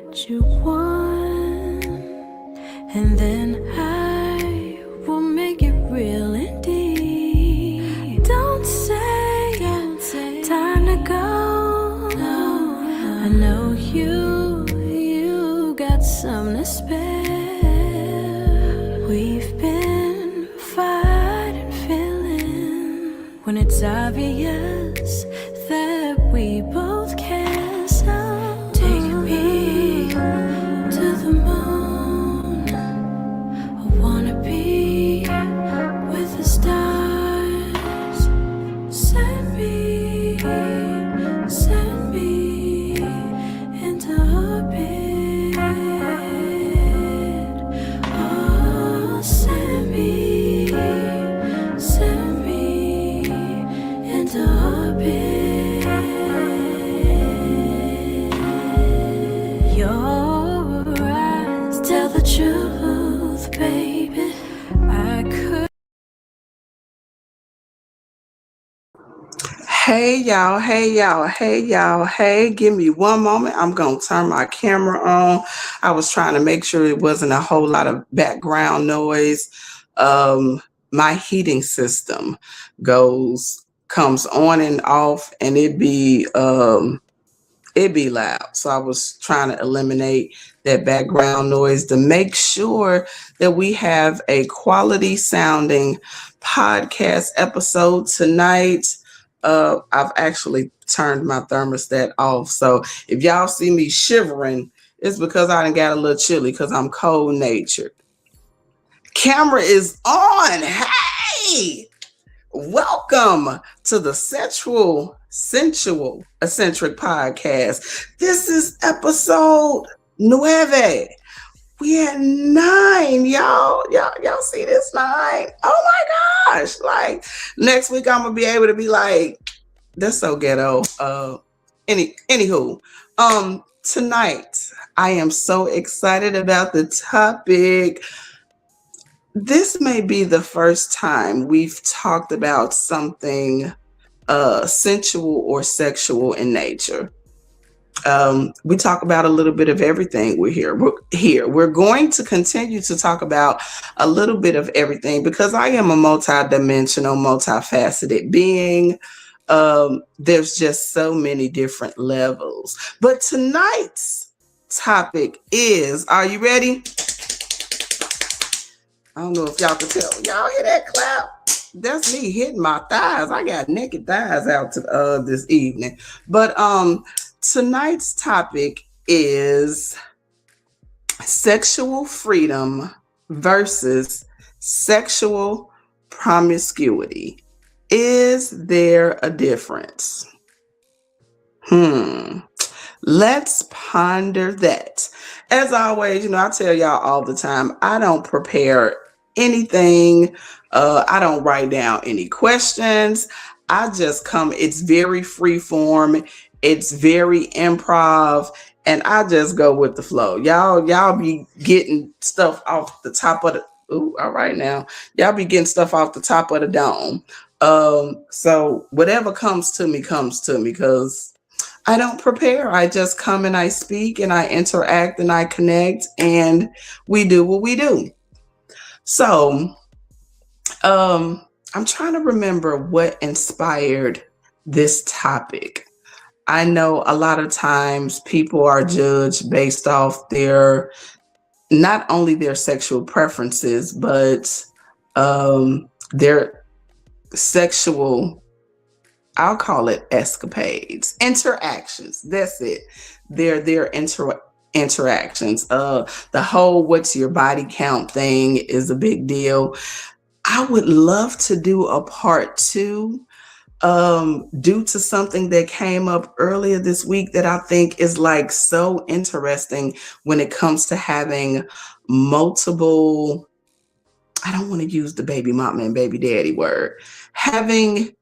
what you want, and then I will make it real indeed. Don't say time to go. No, I know you got some to spare. We've been fighting feeling when it's obvious that we both care. So take me to the moon. I wanna be with the stars. Send me into orbit. Oh, send me into orbit. Your eyes tell the truth, baby. I could. Hey y'all, give me one moment. I'm gonna turn my camera on. I was trying to make sure it wasn't a whole lot of background noise. My heating system comes on and off, and it'd be loud. So I was trying to eliminate that background noise to make sure that we have a quality sounding podcast episode tonight. I've actually turned my thermostat off. So if y'all see me shivering, it's because I done got a little chilly because I'm cold natured. Camera is on. Hey! Welcome to the Sensual, Eccentric podcast. This is episode 9. We at 9, y'all. Y'all see this 9? Oh my gosh. Like next week I'm gonna be able to be like, that's so ghetto. Anywho, tonight I am so excited about the topic. This may be the first time we've talked about something sensual or sexual in nature. We talk about a little bit of everything. We're going to continue to talk about a little bit of everything because I am a multidimensional, multifaceted being. There's just so many different levels. But tonight's topic is, are you ready? I don't know if y'all can tell. Y'all hear that clap? That's me hitting my thighs. I got naked thighs out this evening. But tonight's topic is sexual freedom versus sexual promiscuity. Is there a difference? Let's ponder that. As always, I tell y'all all the time, I don't prepare anything. I don't write down any questions. I just come. It's very free form. It's very improv, and I just go with the flow. Y'all be getting stuff off the top of the. Ooh, all right now, y'all be getting stuff off the top of the dome. So whatever comes to me because I don't prepare. I just come and I speak and I interact and I connect and we do what we do. So, I'm trying to remember what inspired this topic. I know a lot of times people are judged based off not only their sexual preferences, but their sexual, I'll call it escapades, interactions. That's it. Their interactions. The whole what's your body count thing is a big deal. I would love to do a part 2 due to something that came up earlier this week that I think is like so interesting when it comes to having multiple, I don't want to use the baby mama and baby daddy word, having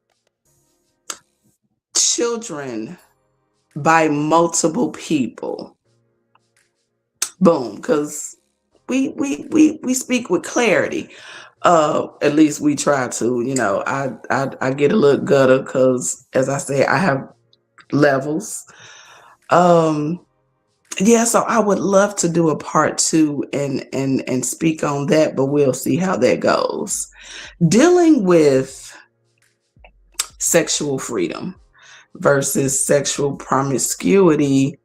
children by multiple people. Boom, because we speak with clarity. At least we try to. I get a little gutter because, as I say, I have levels. Yeah, so I would love to do a part two and speak on that, but we'll see how that goes. Dealing with sexual freedom versus sexual promiscuity,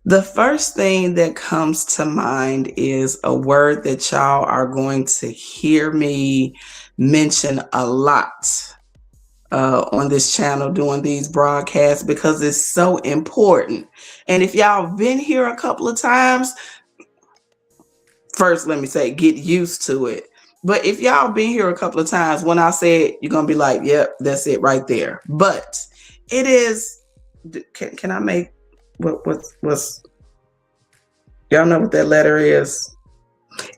the first thing that comes to mind is a word that y'all are going to hear me mention a lot on this channel doing these broadcasts because it's so important. And if y'all been here a couple of times, first let me say get used to it. But if y'all been here a couple of times, when I say it, you're gonna be like, yep, that's it right there. But it is, can I make what's y'all know what that letter is?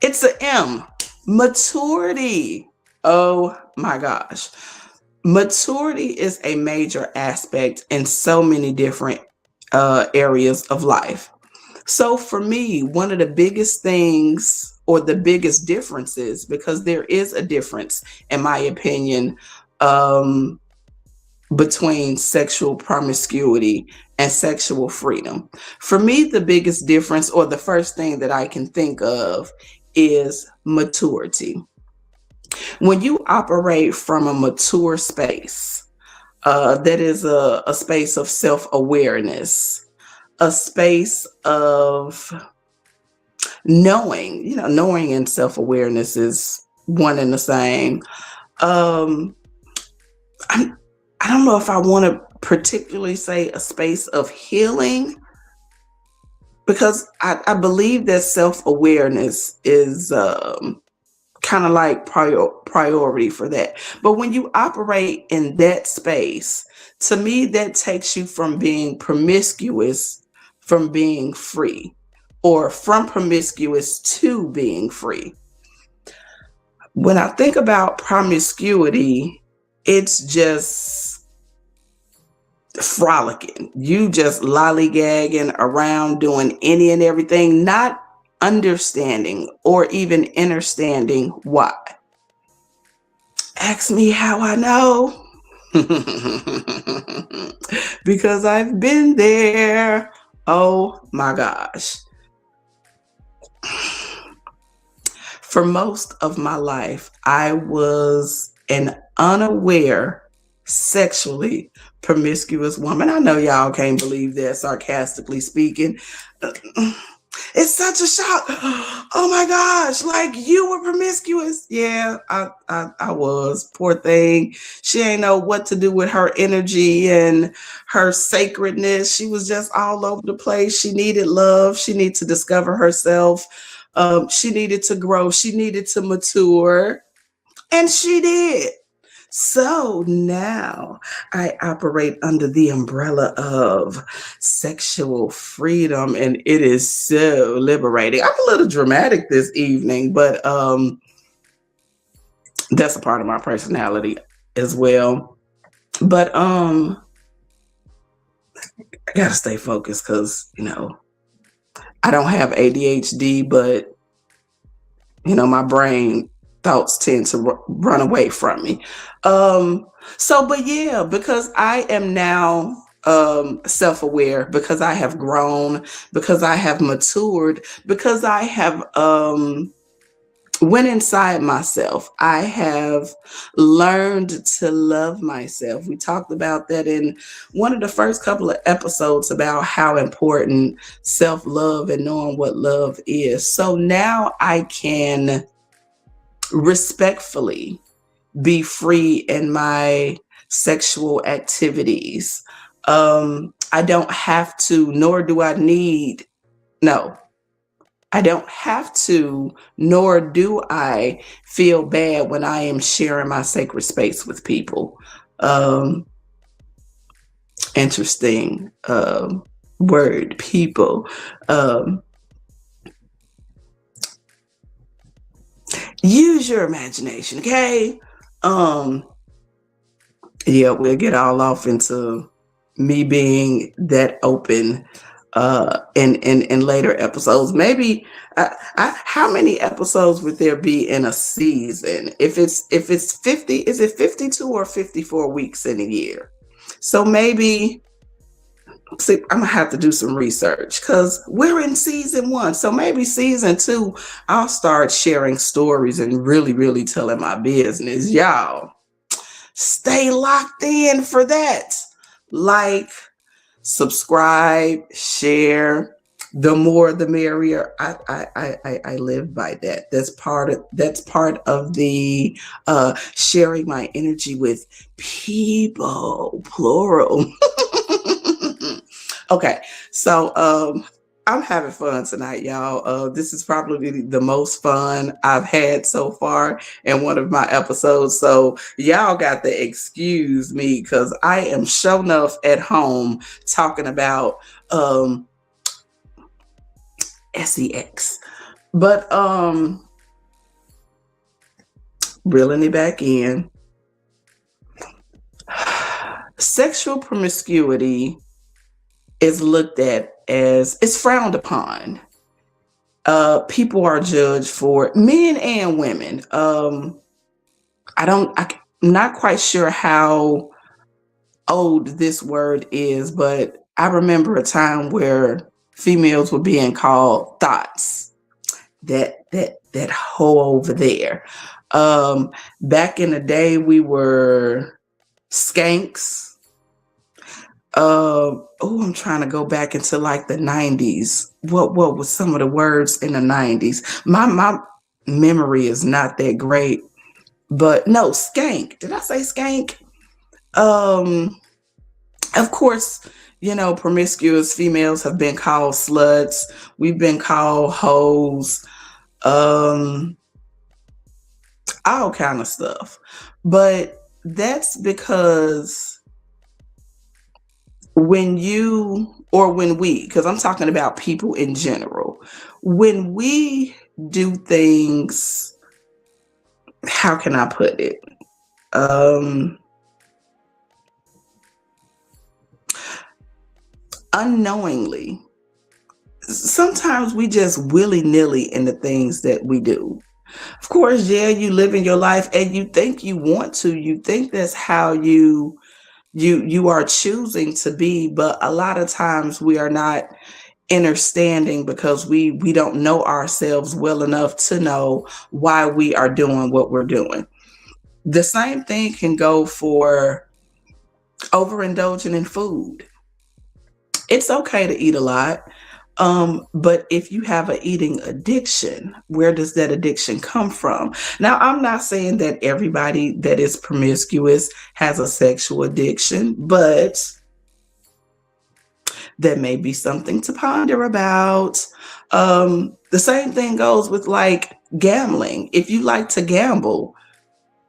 It's an M. Maturity. Oh my gosh. Maturity is a major aspect in so many different areas of life. So for me, one of the biggest things or the biggest differences, because there is a difference, in my opinion, um, between sexual promiscuity and sexual freedom. For me, the biggest difference, or the first thing that I can think of, is maturity. When you operate from a mature space, that is a space of self awareness, a space of knowing, knowing and self awareness is one and the same. Um, I, I don't know if I want to particularly say a space of healing because I believe that self awareness is kind of like priority for that. But when you operate in that space, to me, that takes you from being promiscuous from being free, or from promiscuous to being free. When I think about promiscuity, it's just frolicking. You just lollygagging around doing any and everything, not understanding or even understanding why. Ask me how I know. Because I've been there. Oh my gosh. For most of my life, I was an unaware, sexually promiscuous woman. I know y'all can't believe that, sarcastically speaking. It's such a shock. Oh my gosh, like you were promiscuous. Yeah, I was. Poor thing. She ain't know what to do with her energy and her sacredness. She was just all over the place. She needed love. She needed to discover herself. She needed to grow. She needed to mature. And she did. So now I operate under the umbrella of sexual freedom, and it is so liberating. I'm a little dramatic this evening, but that's a part of my personality as well. But I gotta stay focused because I don't have ADHD, but my brain thoughts tend to run away from me. But yeah, because I am now self-aware, because I have grown, because I have matured, because I have went inside myself. I have learned to love myself. We talked about that in one of the first couple of episodes about how important self-love and knowing what love is. So now I can respectfully be free in my sexual activities. I don't have to, nor do I need, no, I don't have to, nor do I feel bad when I am sharing my sacred space with people. Interesting word, people. Use your imagination, okay? Yeah, we'll get all off into me being that open in later episodes. Maybe how many episodes would there be in a season? If it's 50, is it 52 or 54 weeks in a year? So maybe See, I'm gonna have to do some research because we're in season one. So maybe season two, I'll start sharing stories and really, really telling my business. Y'all, stay locked in for that. Like, subscribe, share. The more the merrier. I live by that. That's part of the sharing my energy with people, plural. Okay, so I'm having fun tonight, y'all. This is probably the most fun I've had so far in one of my episodes. So y'all got to excuse me because I am show enough at home talking about sex. But reeling it back in. Sexual promiscuity is looked at as it's frowned upon. People are judged for men and women. I'm not quite sure how old this word is, but I remember a time where females were being called thoughts. That hoe over there. Back in the day, we were skanks. I'm trying to go back into like the 90s. What was some of the words in the 90s? My memory is not that great, but no, skank. Did I say skank? Um, of course, promiscuous females have been called sluts. We've been called hoes, um, all kind of stuff. But that's because when we, because I'm talking about people in general, when we do things, how can I put it? Unknowingly, sometimes we just willy-nilly in the things that we do. Of course, yeah, you live in your life and you think you want to, you think that's how you are choosing to be, but a lot of times we are not understanding because we don't know ourselves well enough to know why we are doing what we're doing. The same thing can go for overindulging in food. It's okay to eat a lot. But if you have an eating addiction, where does that addiction come from? Now, I'm not saying that everybody that is promiscuous has a sexual addiction, but that may be something to ponder about. The same thing goes with like gambling. If you like to gamble,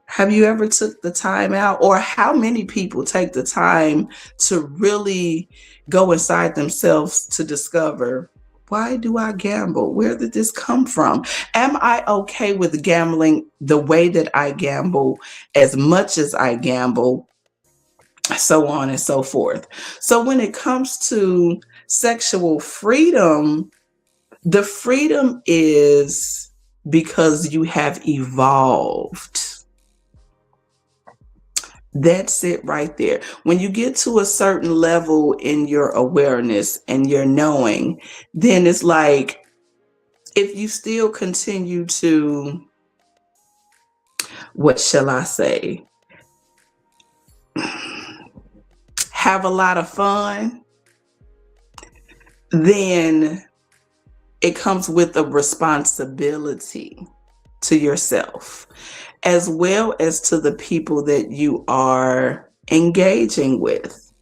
have you ever took the time out, or how many people take the time to really go inside themselves to discover, why do I gamble? Where did this come from? Am I okay with gambling the way that I gamble, as much as I gamble, so on and so forth? So when it comes to sexual freedom, the freedom is because you have evolved. That's it right there. When you get to a certain level in your awareness and your knowing, then it's like, if you still continue to, what shall I say, have a lot of fun, then it comes with a responsibility to yourself, as well as to the people that you are engaging with.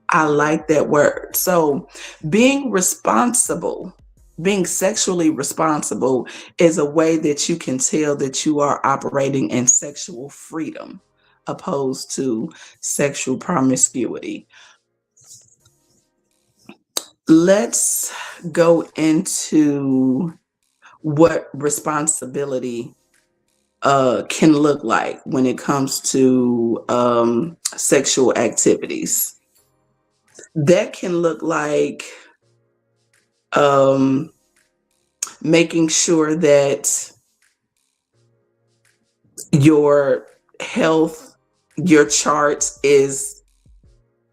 I like that word. So being responsible, being sexually responsible, is a way that you can tell that you are operating in sexual freedom, opposed to sexual promiscuity. Let's go into what responsibility can look like when it comes to sexual activities. That can look like um, making sure that your health, your chart is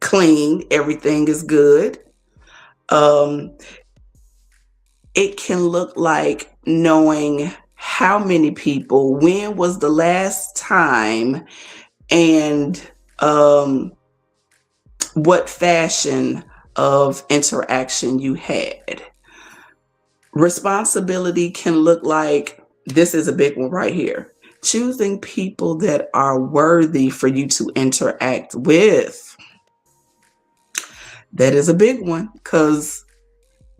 clean, everything is good. Um, it can look like knowing how many people, when was the last time, and um, what fashion of interaction you had. Responsibility can look like this is a big one right here, choosing people that are worthy for you to interact with. That is a big one because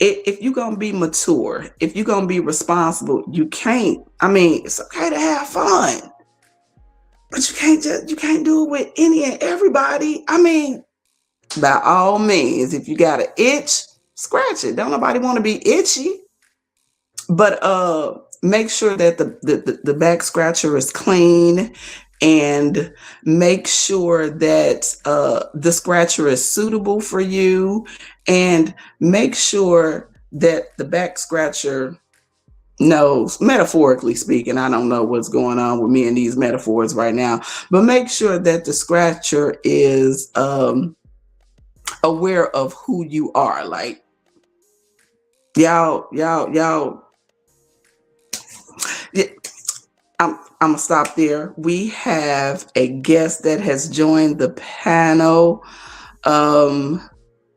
if you're gonna be mature, if you're gonna be responsible, you can't. I mean, it's okay to have fun, but you can't do it with any and everybody. I mean, by all means, if you got an itch, scratch it. Don't nobody want to be itchy. But make sure that the back scratcher is clean, and make sure that the scratcher is suitable for you, and make sure that the back scratcher knows, metaphorically speaking, I don't know what's going on with me and these metaphors right now, but make sure that the scratcher is aware of who you are. Like, y'all, yeah, I'm gonna stop there. We have a guest that has joined the panel.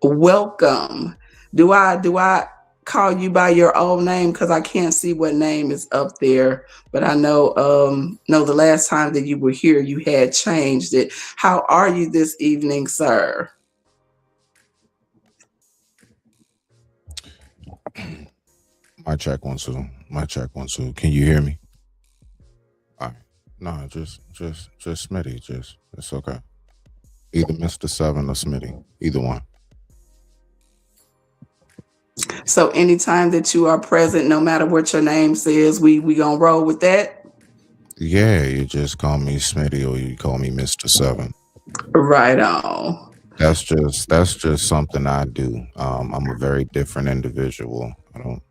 Welcome. Do I call you by your old name? Because I can't see what name is up there, but I know no, the last time that you were here you had changed it. How are you this evening, sir? My check one two. My check one two. Can you hear me? All right. No, just Smitty. Just it's okay. Either Mr. Seven or Smitty. Either one. So anytime that you are present, no matter what your name says, we gonna roll with that. Yeah, you just call me Smitty or you call me Mr. Seven. Right on. That's just something I do. I'm a very different individual. I don't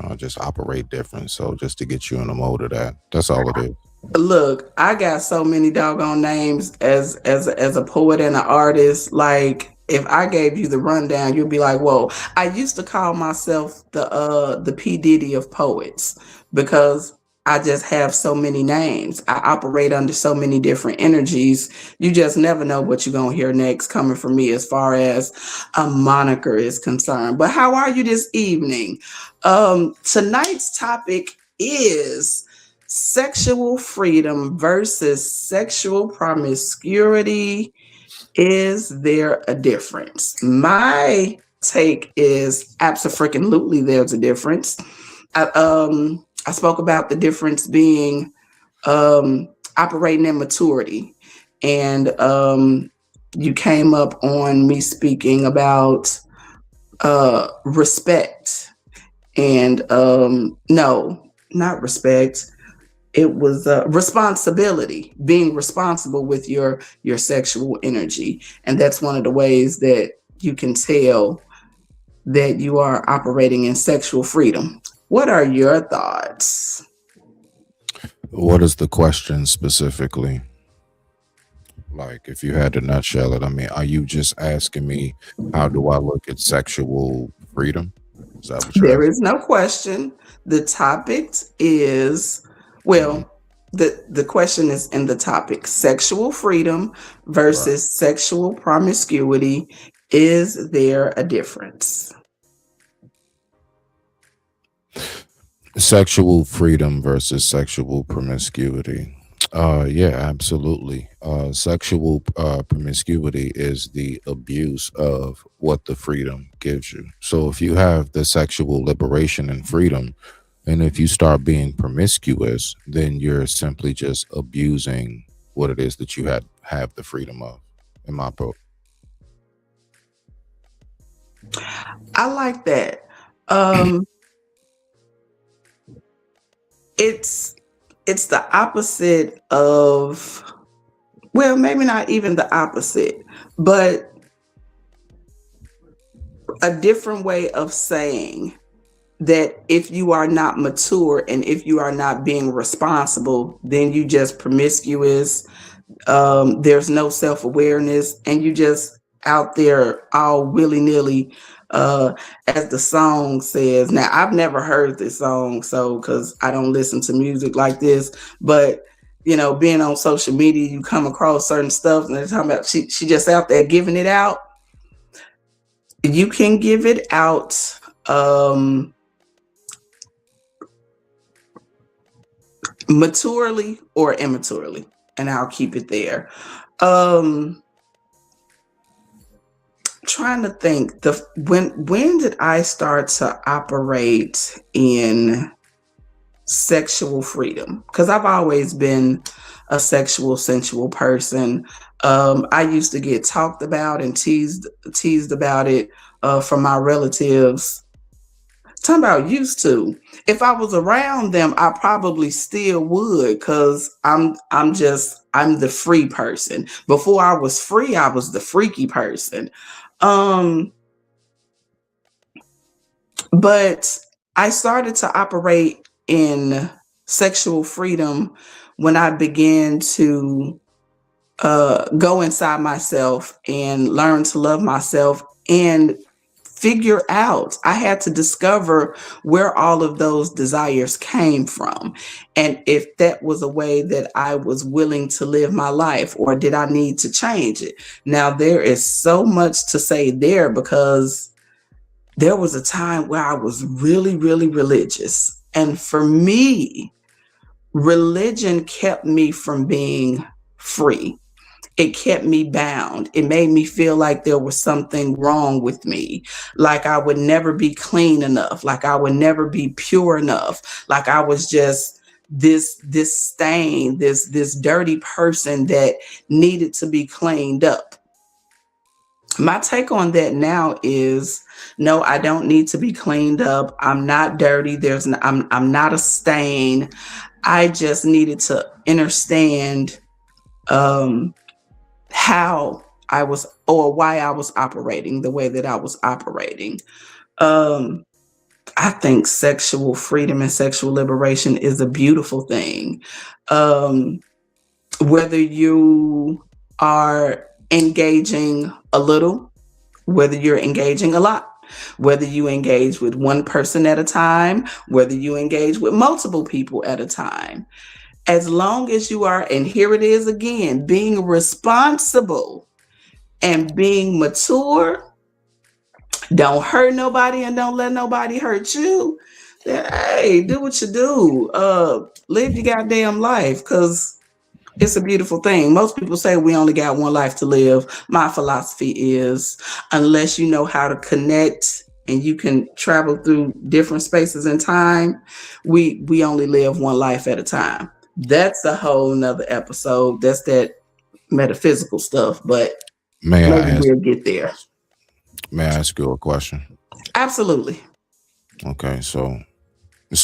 I just operate different. So just to get you in the mode of that. That's all it is. Look, I got so many doggone names as a poet and an artist. Like, if I gave you the rundown, you'd be like, "Whoa!" I used to call myself the P Diddy of poets because I just have so many names. I operate under so many different energies. You just never know what you're gonna hear next coming from me as far as a moniker is concerned. But how are you this evening? Tonight's topic is sexual freedom versus sexual promiscuity. Is there a difference? My take is absolutely there's a difference. I spoke about the difference being operating in maturity, and you came up on me speaking about respect, and no, not respect, it was responsibility, being responsible with your sexual energy, and that's one of the ways that you can tell that you are operating in sexual freedom. What are your thoughts? What is the question specifically? Like, if you had to nutshell it, I mean, are you just asking me how do I look at sexual freedom? Is that what you're There asking? is no question. The topic is, Hmm. well, the question is in the topic: sexual freedom Right. versus sexual promiscuity. Is there a difference? Sexual freedom versus sexual promiscuity. Yeah, absolutely. Sexual promiscuity is the abuse of what the freedom gives you. So if you have the sexual liberation and freedom, and if you start being promiscuous, then you're simply just abusing what it is that you had have the freedom of. In my pro, I like that. Um, it's it's the opposite of, well, maybe not even the opposite, but a different way of saying that if you are not mature and if you are not being responsible, then you just promiscuous. There's no self awareness, and you just out there all willy-nilly, uh as the song says. Now, I've never heard this song, so because I don't listen to music like this, but being on social media, you come across certain stuff and they're talking about she just out there giving it out. You can give it out maturely or immaturely, and I'll keep it there. um Trying to think, the when did I start to operate in sexual freedom? Because I've always been a sexual, sensual person. I used to get talked about and teased about it from my relatives. Talking about used to. If I was around them, I probably still would, because I'm the free person. Before I was free, I was the freaky person. Um, but I started to operate in sexual freedom when I began to go inside myself and learn to love myself and figure out. I had to discover where all of those desires came from, and if that was a way that I was willing to live my life, or did I need to change it. Now, there is so much to say there, because there was a time where I was really, really religious, and for me, religion kept me from being free. It kept me bound. It made me feel like there was something wrong with me, like I would never be clean enough, like I would never be pure enough, like I was just this stain, this dirty person that needed to be cleaned up. My take on that now is, no, I don't need to be cleaned up. I'm not dirty. I'm not a stain. I just needed to understand um how I was, or why I was operating the way that I was operating. Um, I think sexual freedom and sexual liberation is a beautiful thing. Um, whether you are engaging a little, whether you're engaging a lot, whether you engage with one person at a time, whether you engage with multiple people at a time, as long as you are, and here it is again, being responsible and being mature, don't hurt nobody and don't let nobody hurt you. Then, hey, do what you do. Live your goddamn life, because it's a beautiful thing. Most people say we only got one life to live. My philosophy is, unless you know how to connect and you can travel through different spaces and time, we only live one life at a time. That's a whole nother episode. That's that metaphysical stuff, but May I maybe ask? we'll get there. May I ask you a question? Absolutely. Okay, so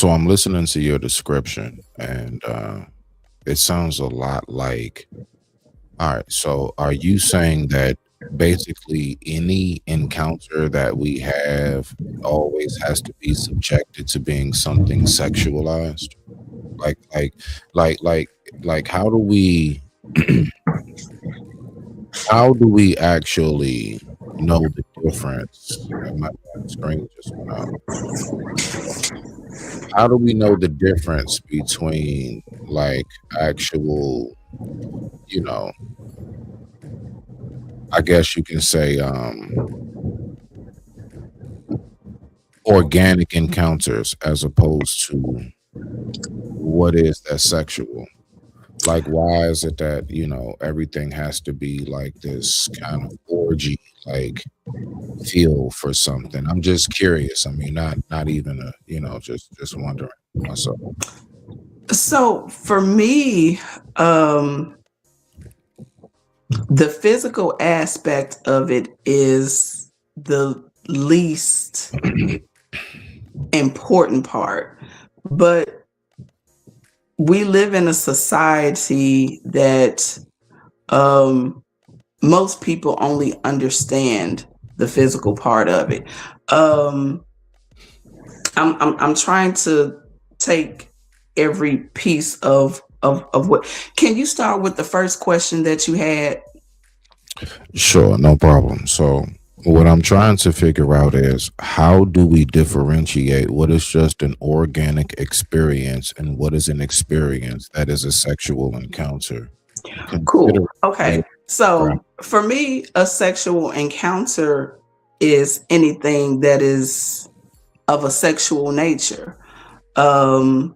I'm listening to your description, and it sounds a lot like. All right, so are you saying that basically any encounter that we have always has to be subjected to being something sexualized? Like, like, like, like, like, how do we, how do we actually know the difference? And my screen just went out. How do we know the difference between like actual, you know, I guess you can say organic encounters as opposed to what is that sexual? Like, why is it that, everything has to be like this kind of orgy, like feel for something? I'm just curious. I mean, not even a, just wondering myself. So for me, the physical aspect of it is the least important part. But we live in a society that most people only understand the physical part of it. I'm trying to take every piece of what. Can you start with the first question that you had? Sure, no problem. So, what I'm trying to figure out is how do we differentiate what is just an organic experience and what is an experience that is a sexual encounter? Cool. Consider, yeah, Okay. right. So for me, a sexual encounter is anything that is of a sexual nature. Um,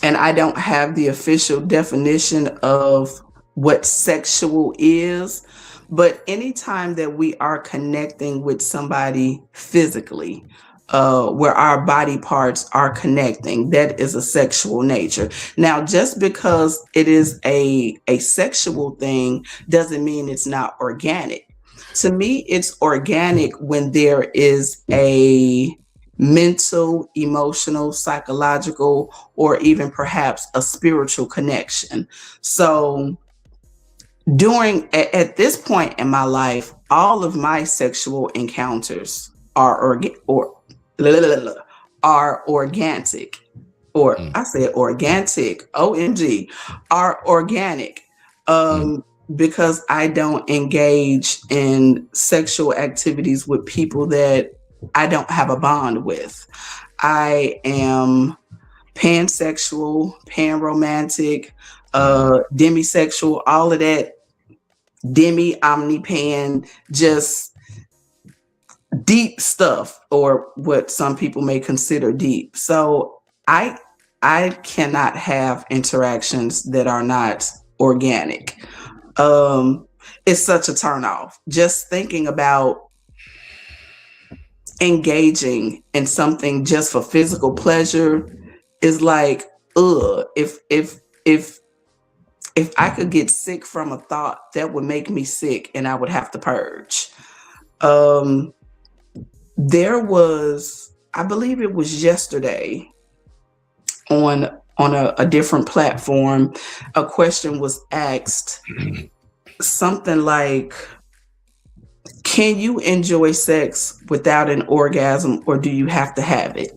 and I don't have the official definition of what sexual is, but anytime that we are connecting with somebody physically, where our body parts are connecting, that is a sexual nature. Now, just because it is a sexual thing doesn't mean it's not organic. To me, it's organic when there is a mental, emotional, psychological, or even perhaps a spiritual connection. So, at this point in my life, all of my sexual encounters are organic, or Mm, I said organic, OMG, are organic. mm, Because I don't engage in sexual activities with people that I don't have a bond with. I am pansexual, panromantic, mhm, demisexual, all of that, demi, omni, pan, just deep stuff, or what some people may consider deep. So I I cannot have interactions that are not organic. Um, it's such a turn off. Just thinking about engaging in something just for physical pleasure is like, ugh. If I could get sick from a thought, that would make me sick, and I would have to purge. Um, there was, I believe it was yesterday, on a different platform, a question was asked, something like, "Can you enjoy sex without an orgasm, or do you have to have it?"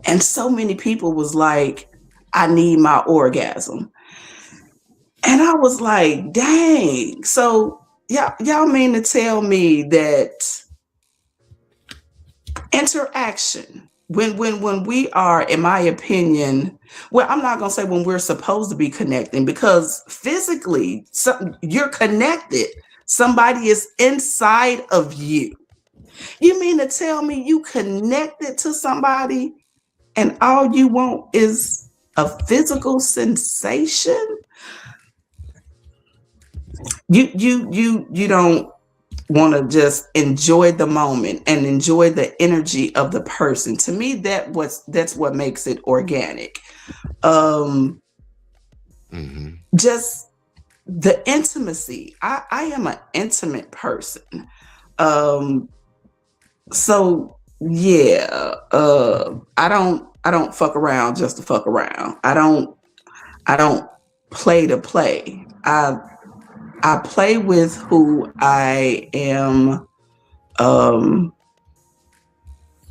And so many people was like, "I need my orgasm." And I was like, dang. So y'all mean to tell me that interaction, when we are, in my opinion, well, I'm not gonna say when we're supposed to be connecting, because physically you're connected. Somebody is inside of you. You mean to tell me you connected to somebody and all you want is a physical sensation? You don't want to just enjoy the moment and enjoy the energy of the person. To me, that's what makes it organic. Um, mhm. just the intimacy. I am an intimate person. Um, so yeah, I don't fuck around just to fuck around. I don't play to play. I play with who I am um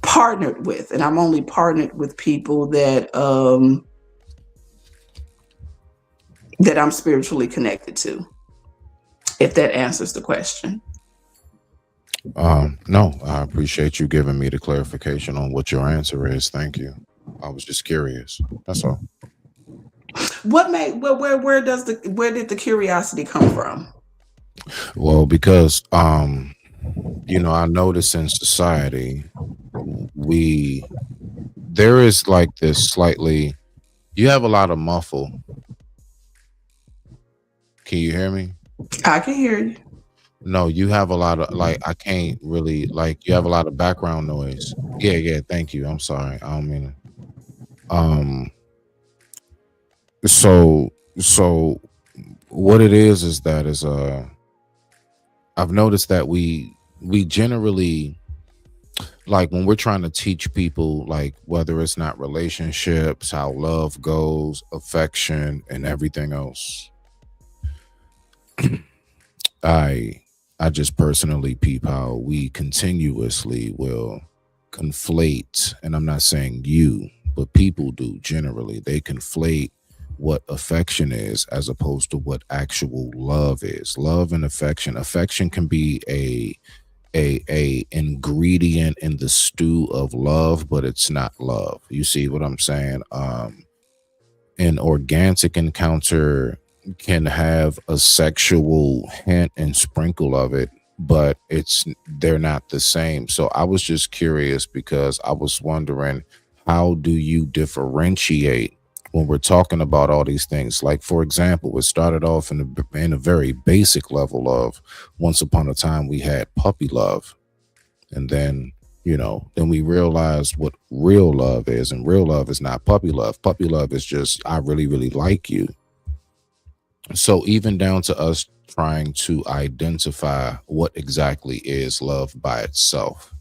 partnered with, and I'm only partnered with people that I'm spiritually connected to, if that answers the question. No, I appreciate you giving me the clarification on what your answer is. Thank you. I was just curious. That's all. What made where did the curiosity come from? Well, because I notice in society we there is like this slightly you have a lot of muffle. Can you hear me? I can hear you. No, you have a lot of like I can't really like you have a lot of background noise. Yeah, yeah, thank you. I'm sorry. I don't mean to. So what it is that is I've noticed that we generally like when we're trying to teach people like whether it's not relationships, how love goes, affection and everything else. I I just personally peep how we continuously will conflate, and I'm not saying you, but people do generally. They conflate what affection is as opposed to what actual love is. Love and affection can be a ingredient in the stew of love, but it's not love. You see what I'm saying? An organic encounter can have a sexual hint and sprinkle of it, but they're not the same. So I was just curious because I was wondering, how do you differentiate when we're talking about all these things? Like, for example, it started off in a very basic level of once upon a time we had puppy love, and then we realized what real love is, and real love is not puppy love. Puppy love is just, I really really like you. So even down to us trying to identify what exactly is love by itself,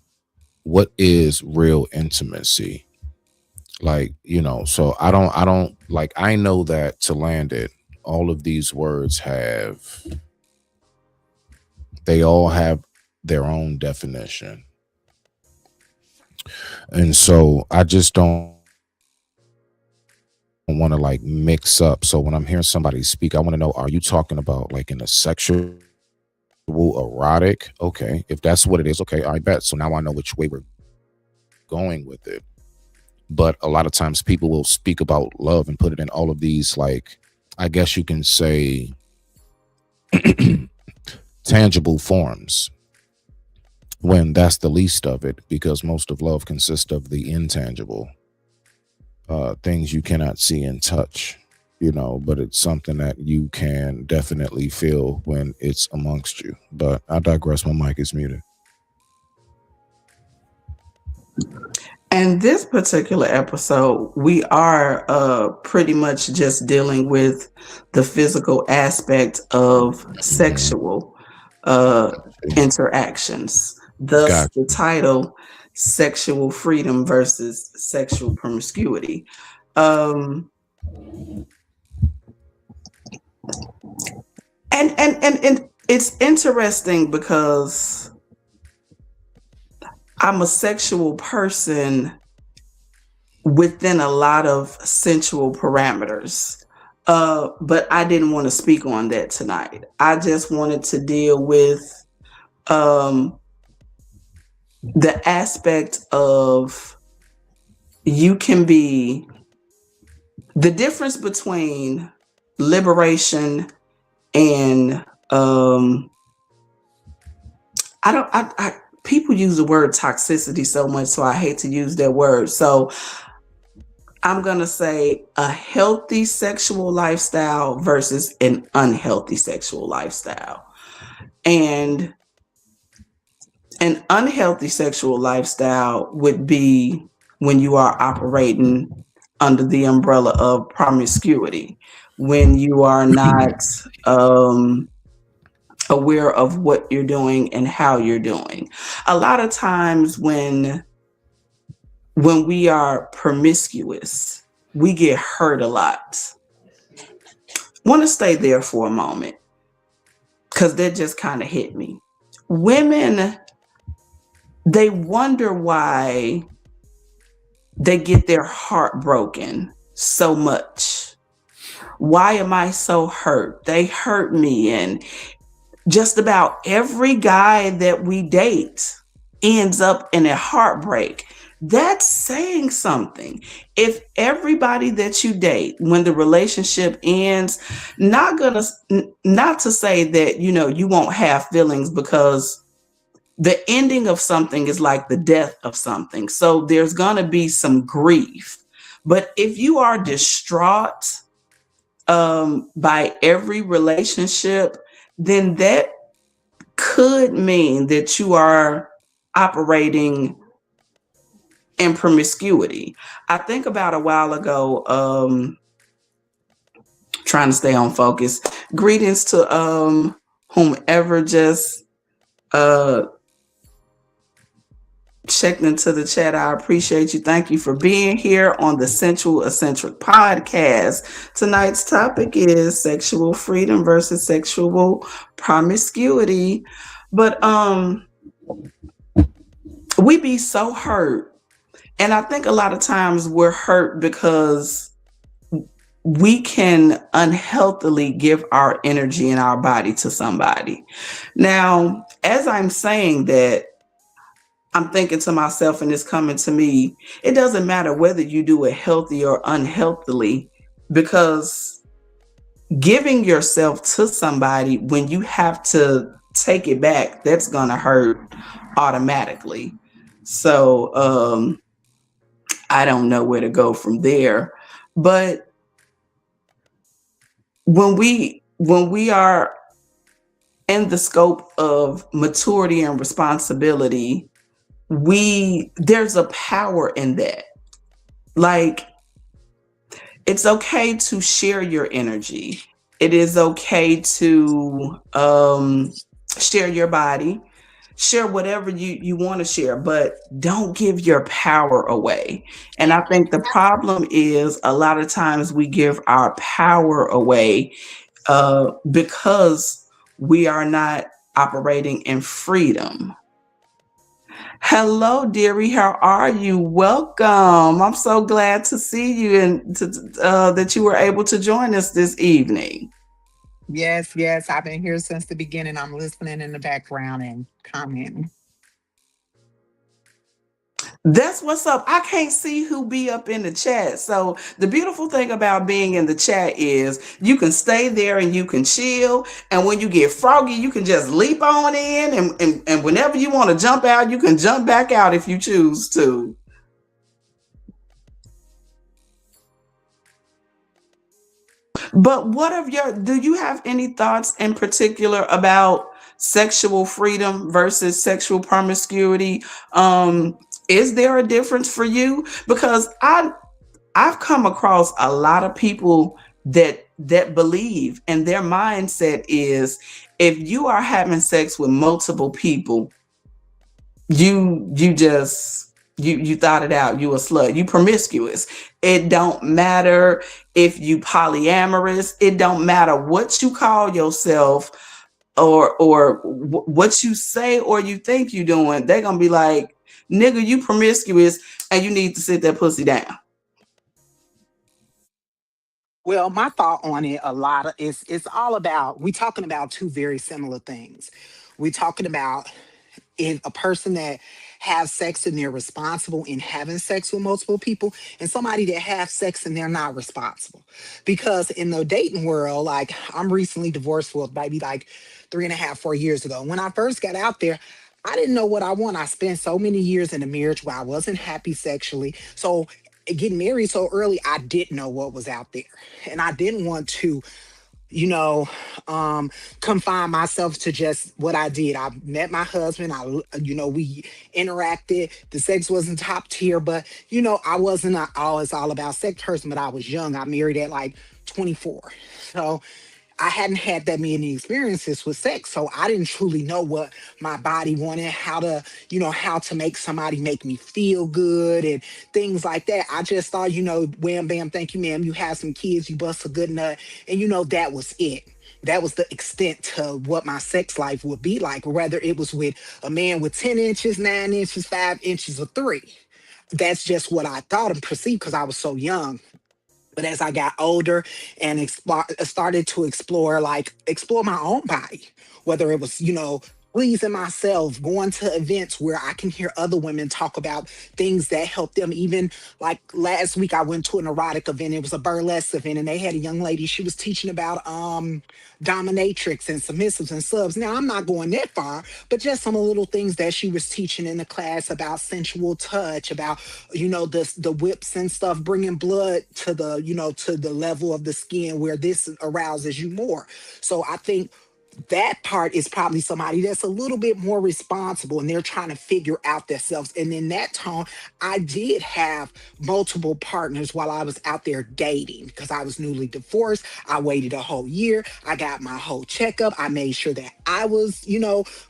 what is real intimacy, like, so I don't like, I know that to land it, all of these words they all have their own definition. And so I just don't want to like mix up. So when I'm hearing somebody speak, I want to know, are you talking about like in a sexual erotic? Okay, if that's what it is, okay, all right, bet. So now I know which way we're going with it. But a lot of times people will speak about love and put it in all of these, like, I guess you can say, tangible forms, when that's the least of it, because most of love consists of the intangible, things you cannot see and touch, but it's something that you can definitely feel when it's amongst you. But I digress. My mic is muted. And this particular episode, we are pretty much just dealing with the physical aspect of Hmm. sexual interactions. Thus, Got the you. title Sexual Freedom versus Sexual Promiscuity. Um, and it's interesting because I'm a sexual person within a lot of sensual parameters. But I didn't want to speak on that tonight. I just wanted to deal with um, the aspect of you can be the difference between liberation and I don't I people use the word toxicity so much, so I hate to use that word. So I'm going to say a healthy sexual lifestyle versus an unhealthy sexual lifestyle. And an unhealthy sexual lifestyle would be when you are operating under the umbrella of promiscuity, when you are not aware of what you're doing and how you're doing. A lot of times when we are promiscuous, we get hurt a lot. Want to stay there for a moment because that just kind of hit me. Women, they wonder why they get their heart broken so much. Why am I so hurt? They hurt me. And just about every guy that we date ends up in a heartbreak. That's saying something. If everybody that you date, when the relationship ends, not to say that you won't have feelings, because the ending of something is like the death of something. So there's gonna be some grief. But if you are distraught by every relationship, then that could mean that you are operating in promiscuity. I think about a while ago, trying to stay on focus. Greetings to whomever just uh, checked into the chat. I appreciate you. Thank you for being here on the Sensual Eccentric podcast. Tonight's topic is sexual freedom versus sexual promiscuity. But we be so hurt. And I think a lot of times we're hurt because we can unhealthily give our energy and our body to somebody. Now, as I'm saying that, I'm thinking to myself, and it's coming to me, it doesn't matter whether you do it healthy or unhealthily, because giving yourself to somebody, when you have to take it back, that's going to hurt automatically. So, I don't know where to go from there. But when we are in the scope of maturity and responsibility, we there's a power in that. Like, it's okay to share your energy. It is okay to share your body, share whatever you want to share, but don't give your power away. And I think the problem is, a lot of times we give our power away because we are not operating in freedom. Hello, dearie. How are you? Welcome. I'm so glad to see you, and that you were able to join us this evening. Yes, yes. I've been here since the beginning. I'm listening in the background and commenting. That's what's up. I can't see who be up in the chat. So the beautiful thing about being in the chat is you can stay there and you can chill. And when you get froggy, you can just leap on in, and whenever you want to jump out, you can jump back out if you choose to. But do you have any thoughts in particular about sexual freedom versus sexual promiscuity? Is there a difference for you? Because I've come across a lot of people that believe, and their mindset is, if you are having sex with multiple people, you thought it out, you a slut, you promiscuous. It don't matter if you polyamorous, it don't matter what you call yourself, or what you say or you think you doing. They're gonna be like, nigga, you promiscuous, and you need to sit that pussy down. Well, my thought on it, a lot of it's all about, we talking about two very similar things. We talking about, in a person that have sex and they're responsible in having sex with multiple people, and somebody that have sex and they're not responsible. Because in the dating world, like, I'm recently divorced, for maybe like 3.5, 4 years ago. When I first got out there, I didn't know what I want. I spent so many years in a marriage where I wasn't happy sexually. So getting married so early, I didn't know what was out there. And I didn't want to, you know, um, confine myself to just what I did. I met my husband. We interacted. The sex wasn't top tier, but I wasn't always all about sex person. But I was young. I married at like 24, so I hadn't had that many experiences with sex, so I didn't truly know what my body wanted, how to make somebody make me feel good and things like that. I just thought, wham bam, thank you, ma'am. You have some kids, you bust a good nut, and that was it. That was the extent to what my sex life would be like, whether it was with a man with 10 inches, 9 inches, 5 inches, or three. That's just what I thought and perceived because I was so young. But as I got older and started to explore my own body, whether it was, pleasing myself, going to events where I can hear other women talk about things that help them. Even like last week, I went to an erotic event. It was a burlesque event, and they had a young lady. She was teaching about dominatrix and submissives and subs. Now, I'm not going that far, but just some little things that she was teaching in the class about sensual touch, about the whips and stuff, bringing blood to the level of the skin where this arouses you more. So I think that part is probably somebody that's a little bit more responsible and they're trying to figure out themselves. And in that tone, I did have multiple partners while I was out there dating because I was newly divorced. I waited a whole year. I got my whole checkup. I made sure that I was,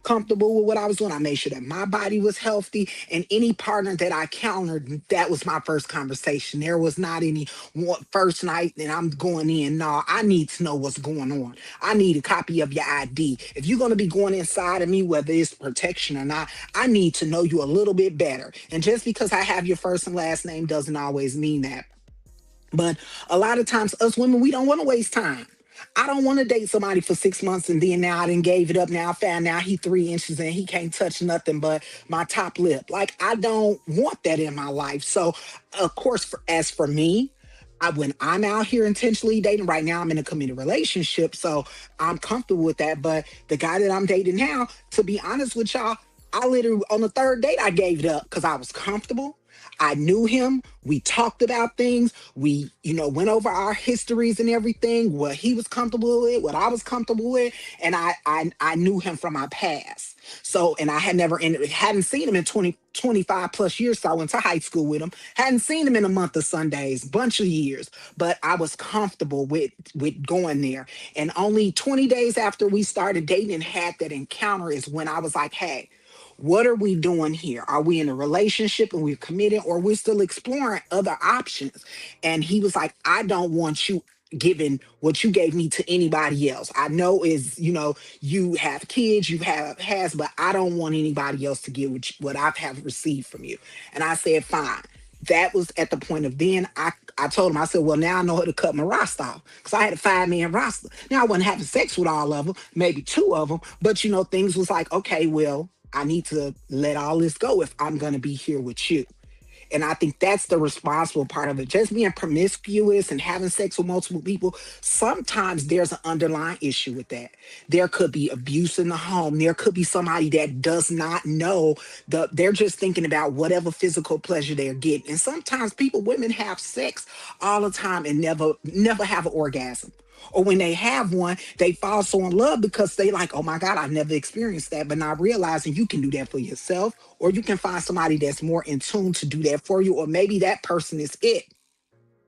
comfortable with what I was doing. I made sure that my body was healthy. And any partner that I countered, that was my first conversation. There was not any first night and I'm going in. No, I need to know what's going on. I need a copy of your ID. If you're going to be going inside of me, whether it's protection or not, I need to know you a little bit better. And just because I have your first and last name doesn't always mean that But a lot of times, us women, we don't want to waste time. I don't want to date somebody for 6 months and then now I didn't gave it up. Now I found out he 3 inches and he can't touch nothing but my top lip. Like I don't want that in my life. So, of course, as for me, when I'm out here intentionally dating, right now I'm in a committed relationship, so I'm comfortable with that. But the guy that I'm dating now, to be honest with y'all, I literally on the third date I gave it up because I was comfortable. I knew him. We talked about things. We, went over our histories and everything, what he was comfortable with, what I was comfortable with. And I knew him from my past. So, and I had never, hadn't seen him in 25 plus years. So I went to high school with him. Hadn't seen him in a month of Sundays, bunch of years, but I was comfortable with going there. And only 20 days after we started dating and had that encounter is when I was like, hey, what are we doing here? Are we in a relationship and we're committed, or we're still exploring other options? And he was like, I don't want you giving what you gave me to anybody else. I know you have kids, you have has, but I don't want anybody else to get what I've have received from you. And I said, fine. That was at the point of then I told him, I said, well, now I know how to cut my roster off. Because I had a 5-man roster. Now I wasn't having sex with all of them, maybe 2 of them, but things was like, okay, well, I need to let all this go if I'm going to be here with you. And I think that's the responsible part of it. Just being promiscuous and having sex with multiple people, sometimes there's an underlying issue with that. There could be abuse in the home. There could be somebody that does not know they're just thinking about whatever physical pleasure they're getting. And sometimes women have sex all the time and never have an orgasm. Or when they have one, they fall so in love because they like, oh my God, I never experienced that. But not realizing you can do that for yourself, or you can find somebody that's more in tune to do that for you, or maybe that person is it.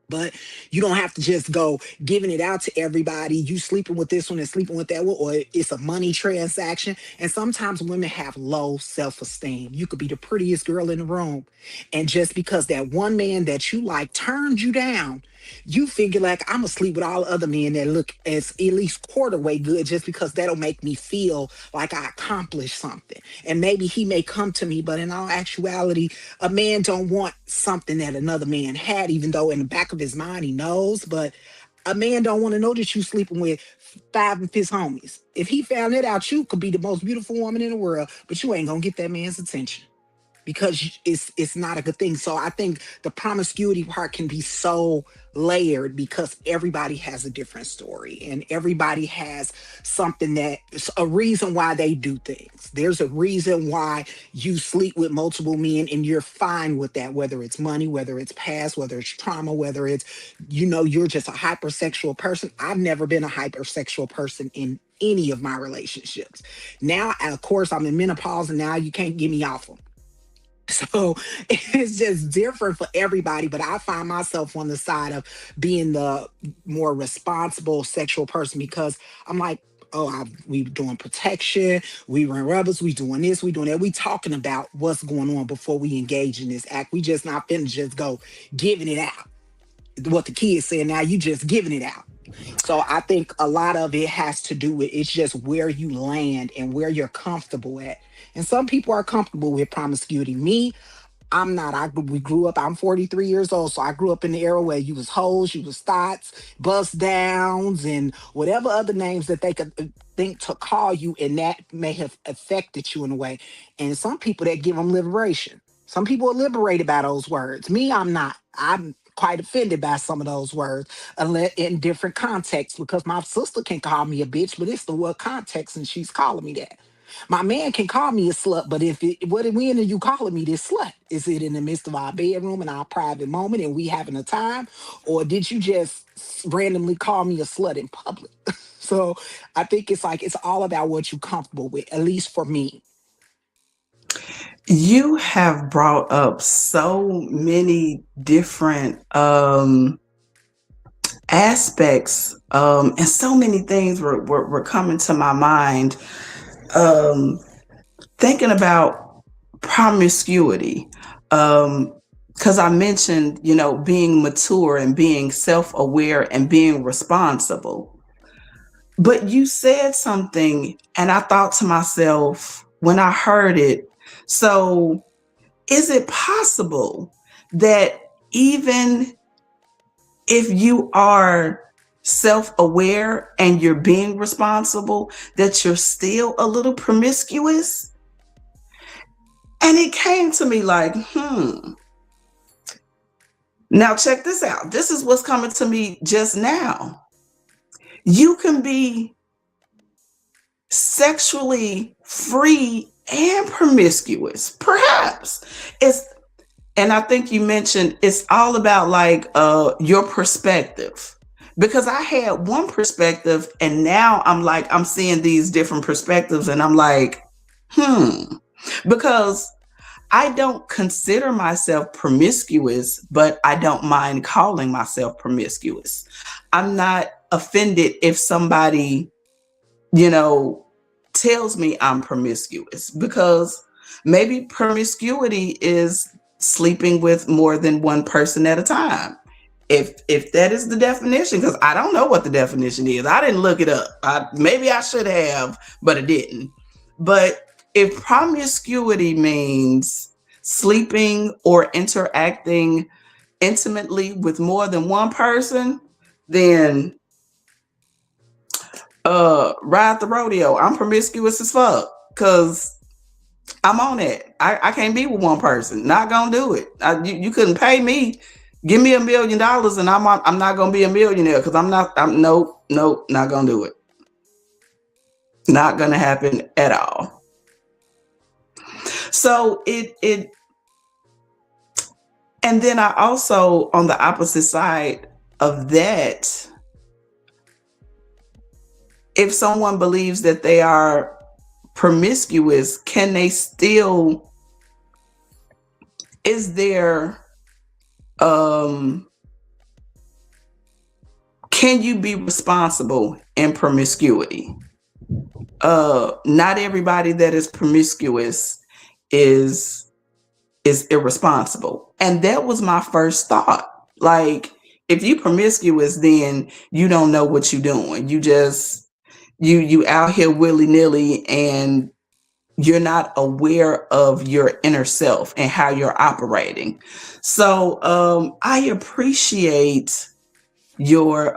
But you don't have to just go giving it out to everybody. You sleeping with this one and sleeping with that one, or it's a money transaction. And sometimes women have low self-esteem. You could be the prettiest girl in the room, and just because that one man that you like turned you down, you figure like I'm gonna sleep with all other men that look as at least quarter way good, just because that'll make me feel like I accomplished something. And maybe he may come to me, but in all actuality, a man don't want something that another man had, even though in the back of his mind he knows. But a man don't want to know that you sleeping with 5 of his homies. If he found it out, you could be the most beautiful woman in the world, but you ain't gonna get that man's attention because it's not a good thing. So I think the promiscuity part can be so layered because everybody has a different story and everybody has something a reason why they do things. There's a reason why you sleep with multiple men and you're fine with that, whether it's money, whether it's past, whether it's trauma, whether it's you're just a hypersexual person. I've never been a hypersexual person in any of my relationships. Now, of course, I'm in menopause and now you can't get me off them. So it's just different for everybody. But I find myself on the side of being the more responsible sexual person because I'm like, oh, we doing protection, we run rubbers, we doing this, we doing that. We talking about what's going on before we engage in this act. We just not finna just go giving it out. What the kids say now, you just giving it out. So I think a lot of it has to do with it's just where you land and where you're comfortable at. And some people are comfortable with promiscuity. Me, I'm not. We grew up. I'm 43 years old, so I grew up in the era where you was hoes, you was thoughts, bust downs, and whatever other names that they could think to call you, and that may have affected you in a way. And some people that give them liberation. Some people are liberated by those words. Me, I'm not. I'm quite offended by some of those words in different contexts because my sister can call me a bitch, but it's the what context, and she's calling me that. My man can call me a slut, but when are you calling me this slut? Is it in the midst of our bedroom and our private moment and we having a time? Or did you just randomly call me a slut in public? So I think it's like it's all about what you're comfortable with, at least for me. You have brought up so many different aspects, and so many things were coming to my mind. Um, Thinking about promiscuity, because I mentioned, being mature and being self aware and being responsible. But you said something, and I thought to myself when I heard it, so is it possible that even if you are self aware and you're being responsible, that you're still a little promiscuous. And it came to me like, now check this out. This is what's coming to me just now. You can be sexually free and promiscuous, perhaps. It's and I think you mentioned it's all about like your perspective. Because I had one perspective and now I'm seeing these different perspectives and I'm like, because I don't consider myself promiscuous, but I don't mind calling myself promiscuous. I'm not offended if somebody, you know, tells me I'm promiscuous because maybe promiscuity is sleeping with more than one person at a time. If that is the definition, because I don't know what the definition is. I didn't look it up. Maybe I should have, but I didn't. But if promiscuity means sleeping or interacting intimately with more than one person, then ride the rodeo. I'm promiscuous as fuck because I'm on it. I can't be with one person. Not gonna do it. You couldn't pay me. Give me $1 million and I'm not gonna be a millionaire because I'm nope, not gonna do it. Not gonna happen at all. So it and then I also on the opposite side of that, if someone believes that they are promiscuous, can they still, is there, can you be responsible in promiscuity? Not everybody that is promiscuous is irresponsible. And that was my first thought. Like, if you promiscuous, then you don't know what you're doing. You just you out here willy-nilly and you're not aware of your inner self and how you're operating. So I appreciate your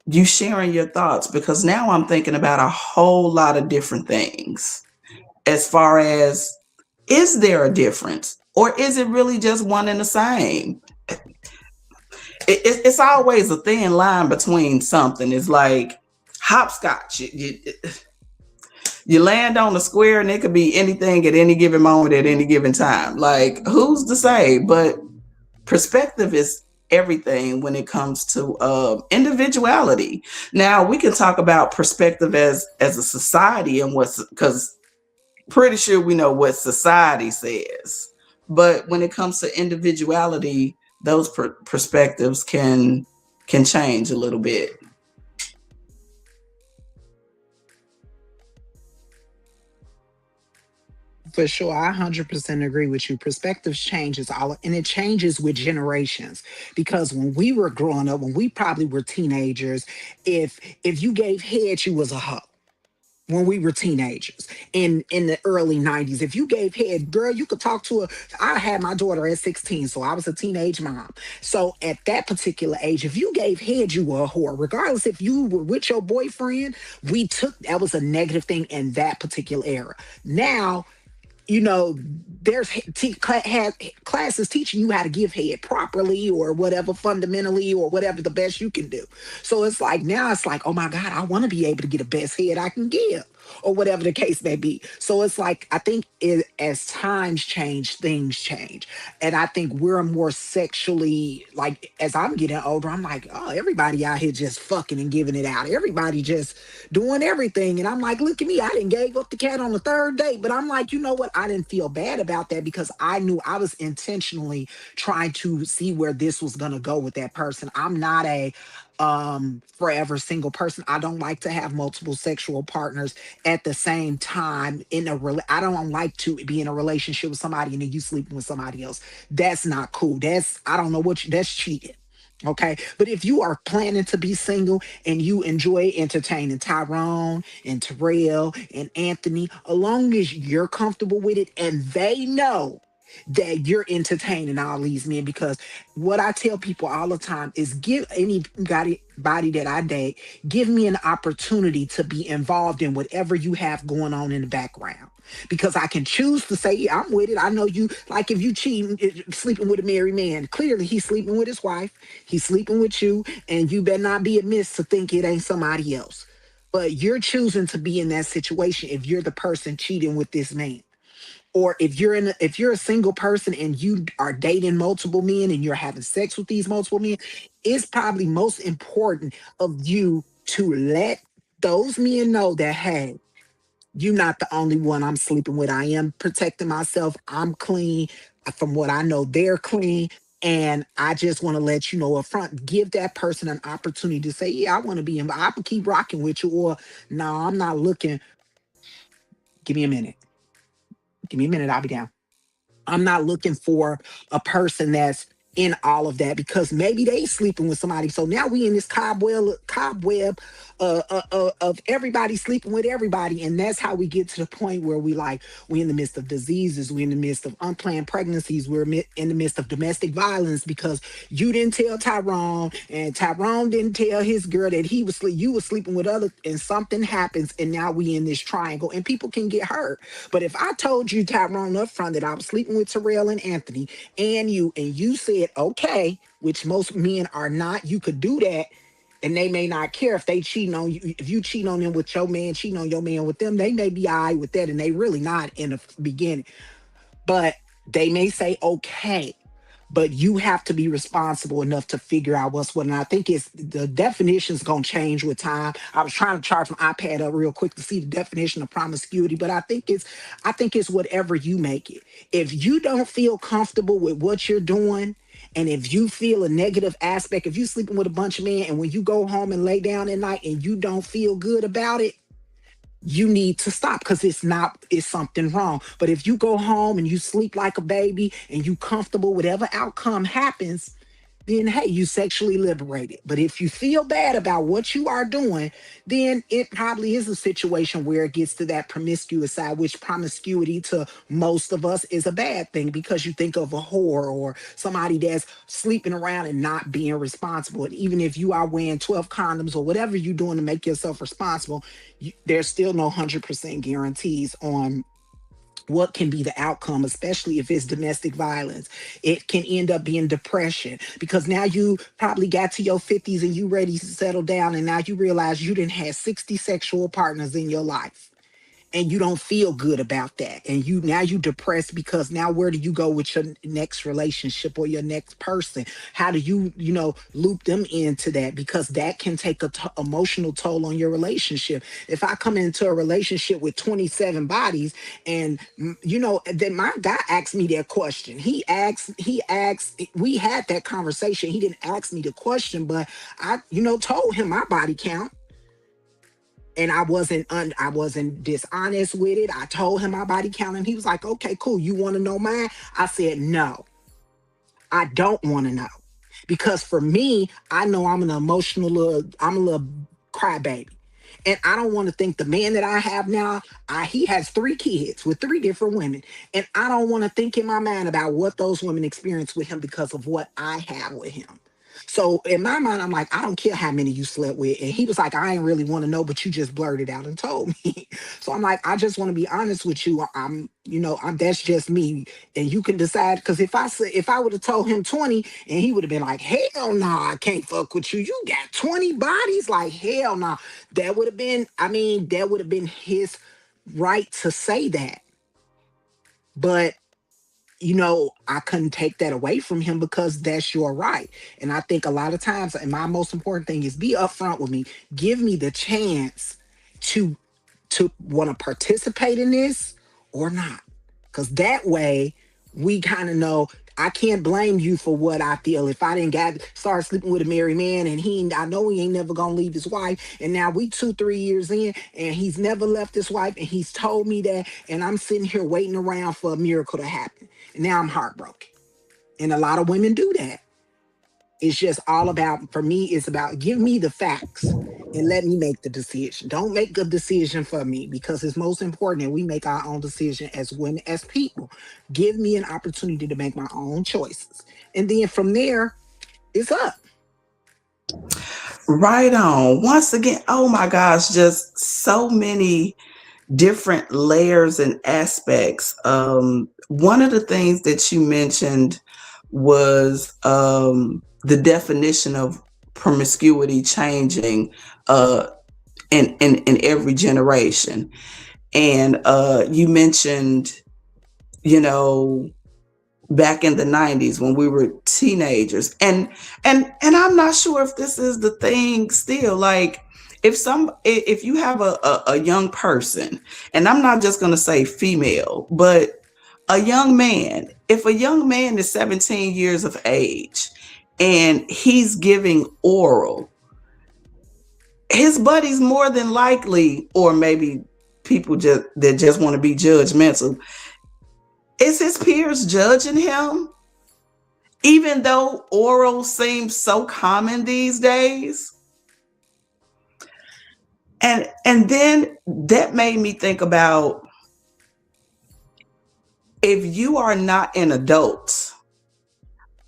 you sharing your thoughts because now I'm thinking about a whole lot of different things as far as, is there a difference or is it really just one and the same? It's always a thin line between something. It's like hopscotch. You land on the square and it could be anything at any given moment at any given time. Like, who's to say? But perspective is everything when it comes to individuality. Now we can talk about perspective as a society and what's, because pretty sure we know what society says. But when it comes to individuality, those perspectives can change a little bit. For sure, I 100% agree with you. Perspectives changes all, and it changes with generations. Because when we were growing up, when we probably were teenagers, if you gave head, you was a hoe. When we were teenagers in the early 90s, if you gave head, girl, you could talk to her. I had my daughter at 16, so I was a teenage mom. So at that particular age, if you gave head, you were a whore. Regardless if you were with your boyfriend, we took that was a negative thing in that particular era. Now, there's classes teaching you how to give head properly or whatever, fundamentally or whatever the best you can do. So it's like now it's like, oh my God, I want to be able to get the best head I can give or whatever the case may be. So it's like, I think as times change, things change. And I think we're more sexually, like, as I'm getting older, I'm like, oh, everybody out here just fucking and giving it out. Everybody just doing everything. And I'm like, look at me. I didn't gave up the cat on the third date. But I'm like, you know what? I didn't feel bad about that because I knew I was intentionally trying to see where this was going to go with that person. I'm not a forever single person. I don't like to have multiple sexual partners at the same time I don't like to be in a relationship with somebody and then you sleeping with somebody else. That's not cool. That's, I don't know that's cheating. Okay. But if you are planning to be single and you enjoy entertaining Tyrone and Terrell and Anthony, as long as you're comfortable with it and they know that you're entertaining all these men. Because what I tell people all the time is give anybody body that I date, give me an opportunity to be involved in whatever you have going on in the background. Because I can choose to say, yeah, I'm with it. I know you, like if you cheating, sleeping with a married man, clearly he's sleeping with his wife, he's sleeping with you, and you better not be amiss to think it ain't somebody else. But you're choosing to be in that situation if you're the person cheating with this man. Or if you're a single person and you are dating multiple men and you're having sex with these multiple men, it's probably most important of you to let those men know that, hey, you're not the only one I'm sleeping with. I am protecting myself. I'm clean. From what I know, they're clean. And I just want to let you know up front, give that person an opportunity to say, yeah, I want to be in, I can keep rocking with you. Or no, I'm not looking. Give me a minute. Give me a minute. I'll be down. I'm not looking for a person that's in all of that, because maybe they sleeping with somebody. So now we in this cobweb of everybody sleeping with everybody, and that's how we get to the point where we in the midst of diseases, we in the midst of unplanned pregnancies, in the midst of domestic violence, because you didn't tell Tyrone, and Tyrone didn't tell his girl that you was sleeping with other, and something happens, and now we in this triangle, and people can get hurt. But if I told you, Tyrone, up front, that I was sleeping with Terrell and Anthony and you said okay, which most men are not, you could do that, and they may not care if they cheating on you. If you cheat on them with your man, cheating on your man with them, they may be all right with that, and they really not in the beginning. But they may say okay, but you have to be responsible enough to figure out what's what. And I think it's the definition's gonna change with time. I was trying to charge my iPad up real quick to see the definition of promiscuity, but I think it's whatever you make it. If you don't feel comfortable with what you're doing, and if you feel a negative aspect, if you're sleeping with a bunch of men and when you go home and lay down at night and you don't feel good about it, you need to stop, because it's something wrong. But if you go home and you sleep like a baby and you comfortable, whatever outcome happens, then hey, you sexually liberated. But if you feel bad about what you are doing, then it probably is a situation where it gets to that promiscuous side, which promiscuity to most of us is a bad thing, because you think of a whore or somebody that's sleeping around and not being responsible. And even if you are wearing 12 condoms or whatever you're doing to make yourself responsible, there's still no 100% guarantees on what can be the outcome, especially if it's domestic violence. It can end up being depression, because now you probably got to your 50s and you ready to settle down, and now you realize you didn't have 60 sexual partners in your life, and you don't feel good about that, and you depressed, because now where do you go with your next relationship or your next person? How do you loop them into that? Because that can take a emotional toll on your relationship. If I come into a relationship with 27 bodies, and then my guy asked me that question. He asked we had that conversation. He didn't ask me the question, but I told him my body count, and I wasn't dishonest with it. I told him my body count, and he was like, "Okay, cool. You want to know mine?" I said, "No, I don't want to know, because for me, I know I'm a little crybaby, and I don't want to think the man that I have now. He has 3 kids with 3 different women, and I don't want to think in my mind about what those women experienced with him because of what I have with him." So in my mind, I'm like, I don't care how many you slept with. And he was like, I ain't really want to know, but you just blurted out and told me. So I'm like, I just want to be honest with you. That's just me. And you can decide. Because if I would have told him 20, and he would have been like, hell no, I can't fuck with you. You got 20 bodies? Like, hell no. That would have been his right to say that. But I couldn't take that away from him, because that's your right. And I think a lot of times, and my most important thing is be upfront with me. Give me the chance to want to participate in this or not. Because that way we kind of know I can't blame you for what I feel. If I didn't start sleeping with a married man, and I know he ain't never gonna leave his wife, and now we 2-3 years in, and he's never left his wife, and he's told me that, and I'm sitting here waiting around for a miracle to happen. And now I'm heartbroken. And a lot of women do that. It's just all about, for me, it's about give me the facts. and let me make the decision. Don't make a decision for me, because it's most important that we make our own decision as women, as people. Give me an opportunity to make my own choices. And then from there, it's up. Right on. Once again, oh my gosh, just so many different layers and aspects. One of the things that you mentioned was the definition of promiscuity changing uh, in every generation. And you mentioned, you know, back in the 90s when we were teenagers, and I'm not sure if this is the thing still. Like, if you have a young person, and I'm not just going to say female, but a young man, if a young man is 17 years of age and he's giving oral, his buddies more than likely, or maybe people just want to be judgmental, is his peers judging him, even though oral seems so common these days? And then that made me think about, if you are not an adult,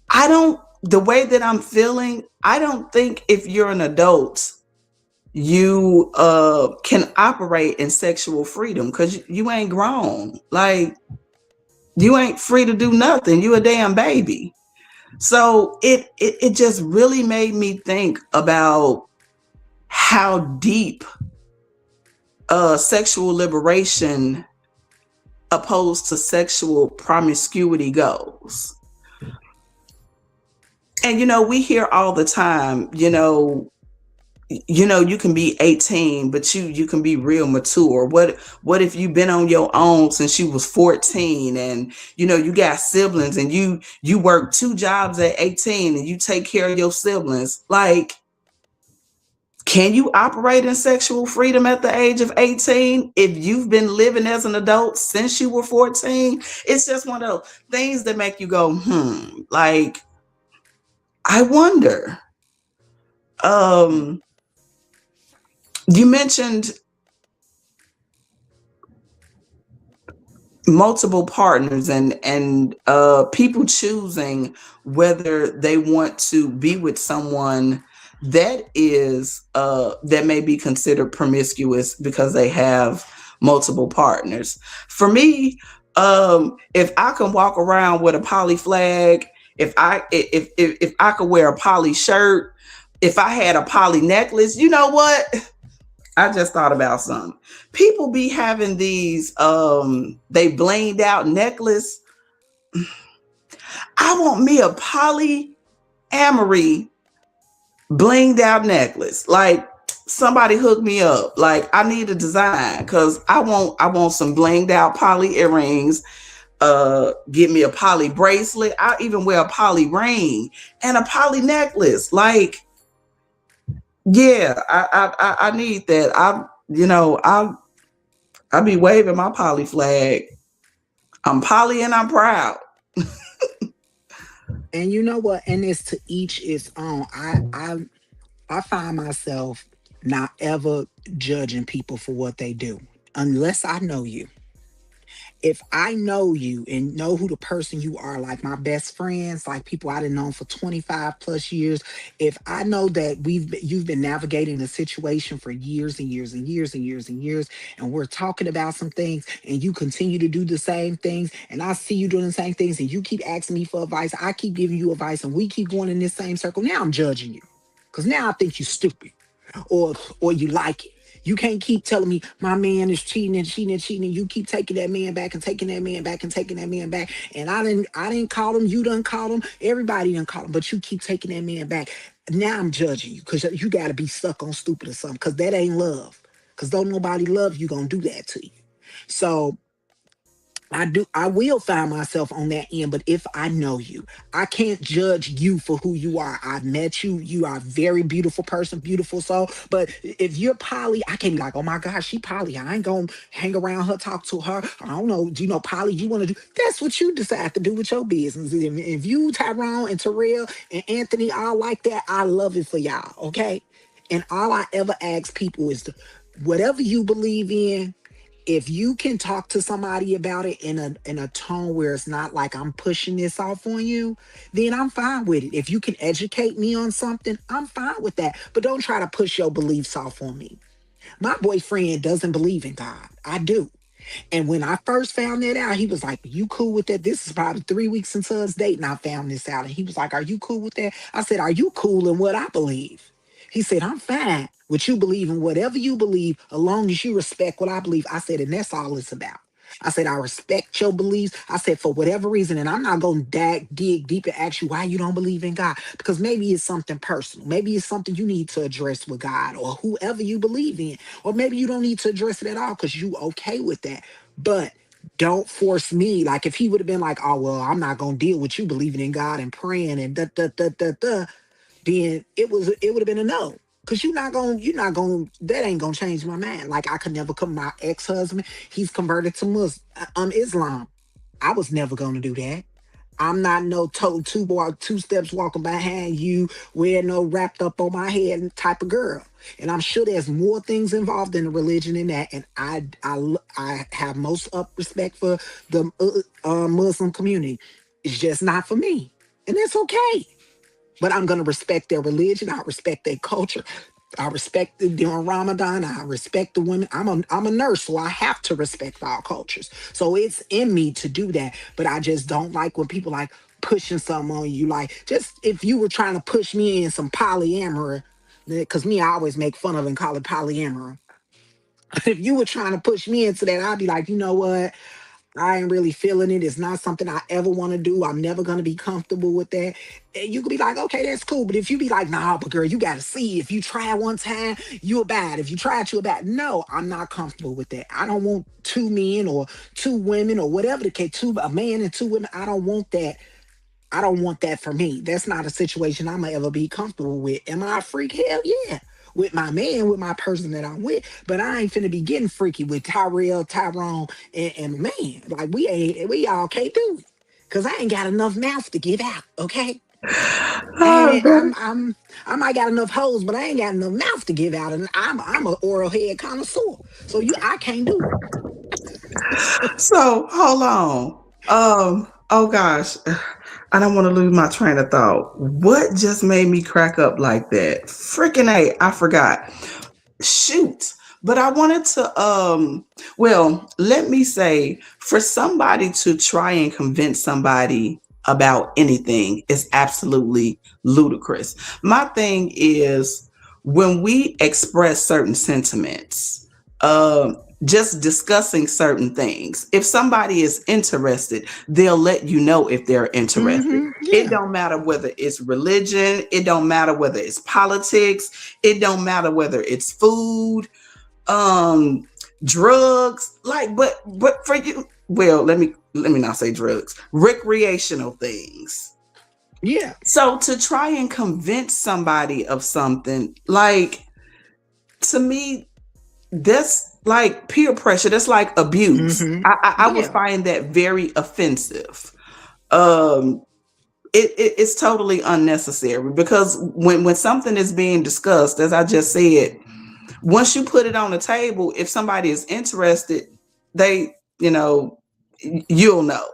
I don't, the way that I'm feeling, I don't think if you're an adult, you can operate in sexual freedom, because you ain't grown. Like, you ain't free to do nothing. You a damn baby. So it just really made me think about how deep sexual liberation opposed to sexual promiscuity goes. And we hear all the time, you can be 18, but you can be real mature. What if you've been on your own since you was 14, and you got siblings, and you work two jobs at 18, and you take care of your siblings? Like, can you operate in sexual freedom at the age of 18 if you've been living as an adult since you were 14? It's just one of those things that make you go, like, I wonder. You mentioned multiple partners, and people choosing whether they want to be with someone that may be considered promiscuous because they have multiple partners. For me, if I can walk around with a poly flag, if I could wear a poly shirt, if I had a poly necklace, you know what? I just thought about something. People be having these they blinged out necklace. I want me a polyamory blinged out necklace. Like, somebody hook me up. Like, I need a design, because I want some blinged out poly earrings. Get me a poly bracelet. I even wear a poly ring and a poly necklace. Like, yeah, I need that. I be waving my poly flag. I'm poly and I'm proud. And you know what? And it's to each its own. I find myself not ever judging people for what they do unless I know you. If I know you and know who the person you are, like my best friends, like people I done known for 25 plus years, if I know that you've been navigating a situation for years and years and years and years and years, and we're talking about some things, and you continue to do the same things, and I see you doing the same things, and you keep asking me for advice, I keep giving you advice, and we keep going in this same circle, now I'm judging you. Cause now I think you're stupid, or you like it. You can't keep telling me my man is cheating and cheating and cheating. And you keep taking that man back and taking that man back and taking that man back. And I didn't call him. You done called him. Everybody done called him. But you keep taking that man back. Now I'm judging you because you got to be stuck on stupid or something. Because that ain't love. Because don't nobody love you gonna do that to you. So I will find myself on that end, but if I know you, I can't judge you for who you are. I've met you. You are a very beautiful person, beautiful soul. But if you're poly, I can't be like, oh my gosh, she poly. I ain't gonna hang around her, talk to her. I don't know. Do you know poly? You want to do that's what you decide to do with your business. If you, Tyrone and Terrell and Anthony all like that, I love it for y'all. Okay. And all I ever ask people is whatever you believe in, if you can talk to somebody about it in a tone where it's not like I'm pushing this off on you, then I'm fine with it. If you can educate me on something, I'm fine with that. But don't try to push your beliefs off on me. My boyfriend doesn't believe in God. I do. And when I first found that out, he was like, "You cool with that?" This is probably 3 weeks into us dating. I found this out. And he was like, "Are you cool with that?" I said, "Are you cool in what I believe?" He said, "I'm fine with you believing whatever you believe, as long as you respect what I believe." I said, "And that's all it's about." I said, "I respect your beliefs." I said, "For whatever reason," and I'm not going to dig deep and ask you why you don't believe in God, because maybe it's something personal. Maybe it's something you need to address with God or whoever you believe in. Or maybe you don't need to address it at all because you okay with that. But don't force me. Like if he would have been like, "Oh well, I'm not gonna deal with you believing in God and praying and da da da da da," then it would have been a no. Cause you're not gonna that ain't gonna change my mind. Like I could never come my ex-husband, he's converted to Islam. I was never gonna do that. I'm not no two steps walking behind you, wear no wrapped up on my head type of girl. And I'm sure there's more things involved in the religion than that. And I have most up respect for the Muslim community. It's just not for me, and that's okay. But I'm gonna respect their religion. I respect their culture. I respect the during Ramadan. I respect the women. I'm a nurse, so I have to respect all cultures. So it's in me to do that. But I just don't like when people like pushing something on you. Like just if you were trying to push me in some polyamory, because me, I always make fun of and call it polyamory. If you were trying to push me into that, I'd be like, you know what? I ain't really feeling it. It's not something I ever want to do. I'm never gonna be comfortable with that. And you could be like, okay, that's cool. But if you be like, nah, but girl, you gotta see. If you try one time, you're bad. If you try it, you're bad. No, I'm not comfortable with that. I don't want two men or two women or whatever the case, a man and two women. I don't want that. I don't want that for me. That's not a situation I'm gonna ever be comfortable with. Am I a freak? Hell yeah. With my man, with my person that I'm with, but I ain't finna be getting freaky with Tyrell, Tyrone, and man. Like we all can't do it. Cause I ain't got enough mouth to give out, okay? Oh, I might got enough hoes, but I ain't got enough mouth to give out. And I'm an oral head connoisseur. So I can't do it. so hold on. Oh gosh. I don't want to lose my train of thought. What just made me crack up like that? Freaking A, I forgot. Shoot. But I wanted to well, let me say for somebody to try and convince somebody about anything is absolutely ludicrous. My thing is when we express certain sentiments, just discussing certain things. If somebody is interested, they'll let you know if they're interested. It Yeah. don't matter whether it's religion, it don't matter whether it's politics, it don't matter whether it's food, um, drugs, like but for you, well, let me not say drugs, recreational things. Yeah. So to try and convince somebody of something, like to me, that's like peer pressure. That's like abuse. I would Yeah. find that very offensive. Um, it's totally unnecessary because when something is being discussed, as I just said, once you put it on the table, if somebody is interested, they, you'll know.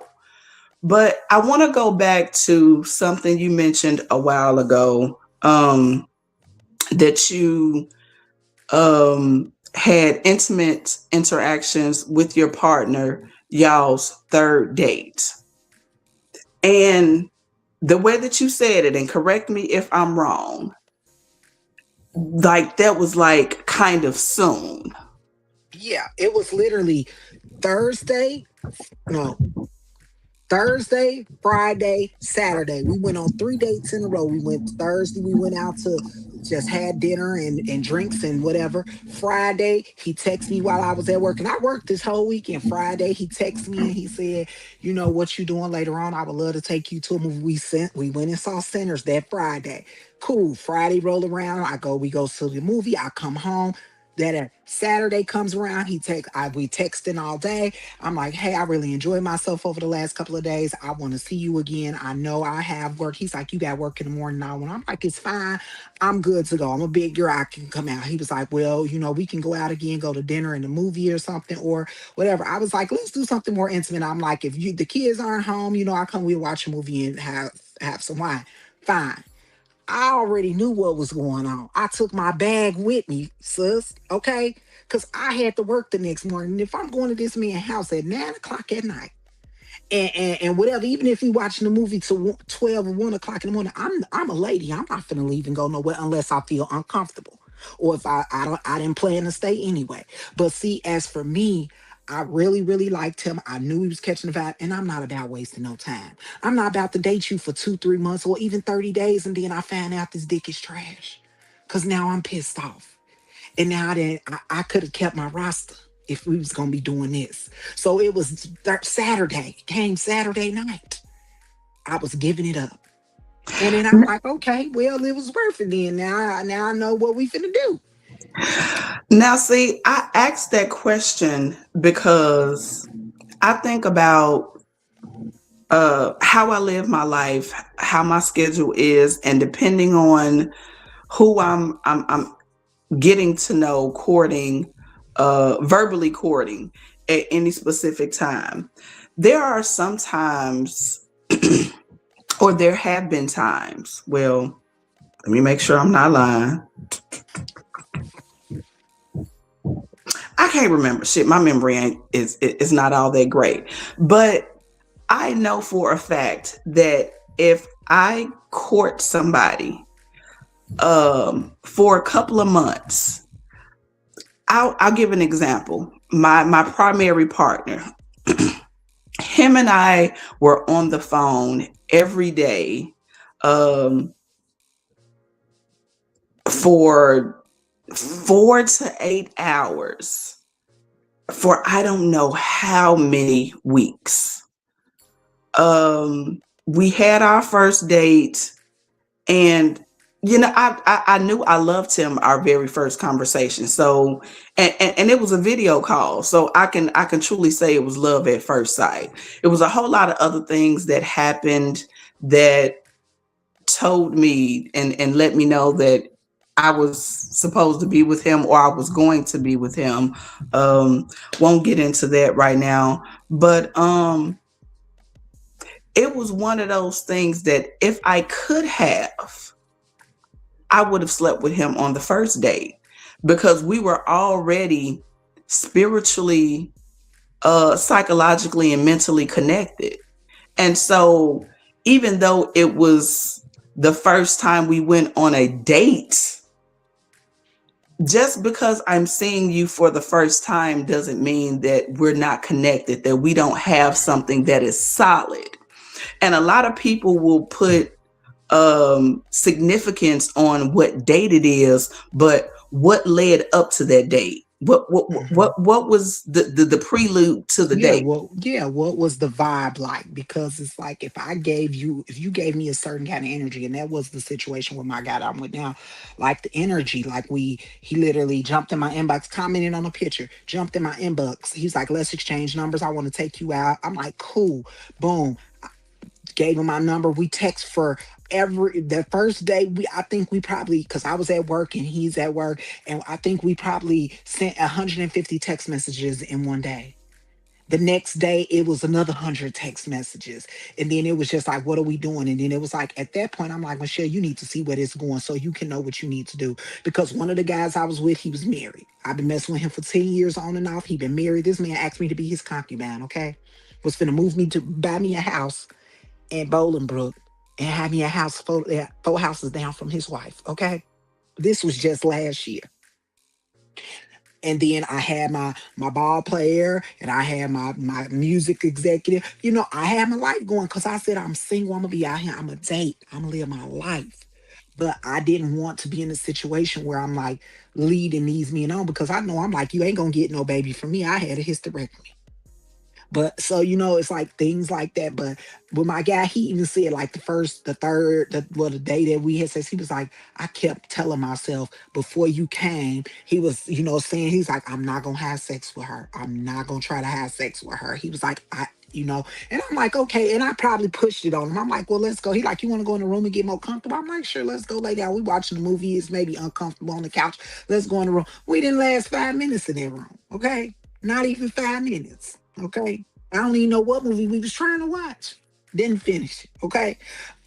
But I want to go back to something you mentioned a while ago, that you had intimate interactions with your partner, y'all's third date. And the way that you said it, and correct me if I'm wrong, like that was like kind of soon. Yeah. It was literally Thursday. No, Thursday, Friday, Saturday. We went on 3 dates in a row. We went Thursday, we went out to just had dinner and drinks and whatever. Friday, he texted me while I was at work. And I worked this whole weekend. Friday, he texted me and he said, you know what you doing later on? I would love to take you to a movie. We went and saw Sinners that Friday. Cool. Friday roll around. We go to the movie. I come home. That Saturday comes around, we texting all day. I'm like, hey, I really enjoyed myself over the last couple of days. I want to see you again. I know I have work. He's like, you got work in the morning now. When I'm like, it's fine. I'm good to go. I'm a big girl. I can come out. He was like, well, we can go out again, go to dinner and a movie or something or whatever. I was like, let's do something more intimate. I'm like, if the kids aren't home, I come, we watch a movie and have some wine. Fine. I already knew what was going on. I took my bag with me, sis, okay? Because I had to work the next morning. If I'm going to this man's house at 9 o'clock at night, and whatever, even if we watching the movie to 12 or 1 o'clock in the morning, I'm a lady. I'm not finna leave and go nowhere unless I feel uncomfortable. Or if I didn't plan to stay anyway. But see, as for me, I really, really liked him. I knew he was catching the vibe, and I'm not about wasting no time. I'm not about to date you for 2, 3 months or even 30 days, and then I find out this dick is trash. Cause now I'm pissed off. And now I could have kept my roster if we was gonna be doing this. So it was Saturday, came Saturday night. I was giving it up. And then I'm like, okay, well, it was worth it then. Now I know what we finna do. Now, see, I asked that question because I think about how I live my life, how my schedule is, and depending on who I'm getting to know, courting, verbally courting at any specific time. There are some times, or there have been times. Well, let me make sure I'm not lying. I can't remember shit. My memory ain't is not all that great. But I know for a fact that if I court somebody for a couple of months, I'll give an example. My primary partner, him and I were on the phone every day um, for 4 to 8 hours for I don't know how many weeks. We had our first date, and I knew I loved him our very first conversation. So and it was a video call, so I can truly say it was love at first sight. It was a whole lot of other things that happened that told me and let me know that I was supposed to be with him, or I was going to be with him. Um, won't get into that right now, but it was one of those things that if I could have, I would have slept with him on the first date because we were already spiritually, psychologically, and mentally connected. And so, even though it was the first time we went on a date, just because I'm seeing you for the first time doesn't mean that we're not connected, that we don't have something that is solid. And a lot of people will put significance on what date it is, but what led up to that date? Mhm. What was the prelude to the Yeah, date? well, yeah, what was the vibe like? Because it's like if you gave me a certain kind of energy, and that was the situation with my guy that I'm with now, like the energy, like he literally jumped in my inbox, commented on a picture, jumped in my inbox. He's like, let's exchange numbers. I want to take you out. I'm like, cool, boom. Gave him my number. We text for every the first day. I think we probably, because I was at work and he's at work, and I think we probably sent 150 text messages in one day. The next day, it was another 100 text messages. And then it was just like, what are we doing? And then it was like, at that point, I'm like, Michelle, you need to see where this is going so you can know what you need to do. Because one of the guys I was with, he was married. I've been messing with him for 10 years on and off. He been married. This man asked me to be his concubine, okay? Was finna move me to buy me a house in Bolingbrook and have me a house four houses down from his wife, okay? This was just last year. And then I had my ball player, and I had my music executive. I had my life going because I said I'm single. I'm gonna be out here. I'm gonna date. I'm gonna live my life. But I didn't want to be in a situation where I'm like leading these men on because I know I'm like, you ain't gonna get no baby from me. I had a hysterectomy. But so it's like things like that. But with my guy, he even said like the first, the third, the day that we had sex, he was like, I kept telling myself before you came, he was saying he's like, I'm not gonna have sex with her. I'm not gonna try to have sex with her. He was like, and I'm like, okay. And I probably pushed it on him. I'm like, well, let's go. He like, you want to go in the room and get more comfortable? I'm like, sure, let's go lay down. We watching the movie. It's maybe uncomfortable on the couch. Let's go in the room. We didn't last 5 minutes in that room. Okay. Not even 5 minutes. Okay. I don't even know what movie we was trying to watch. Didn't finish. Okay.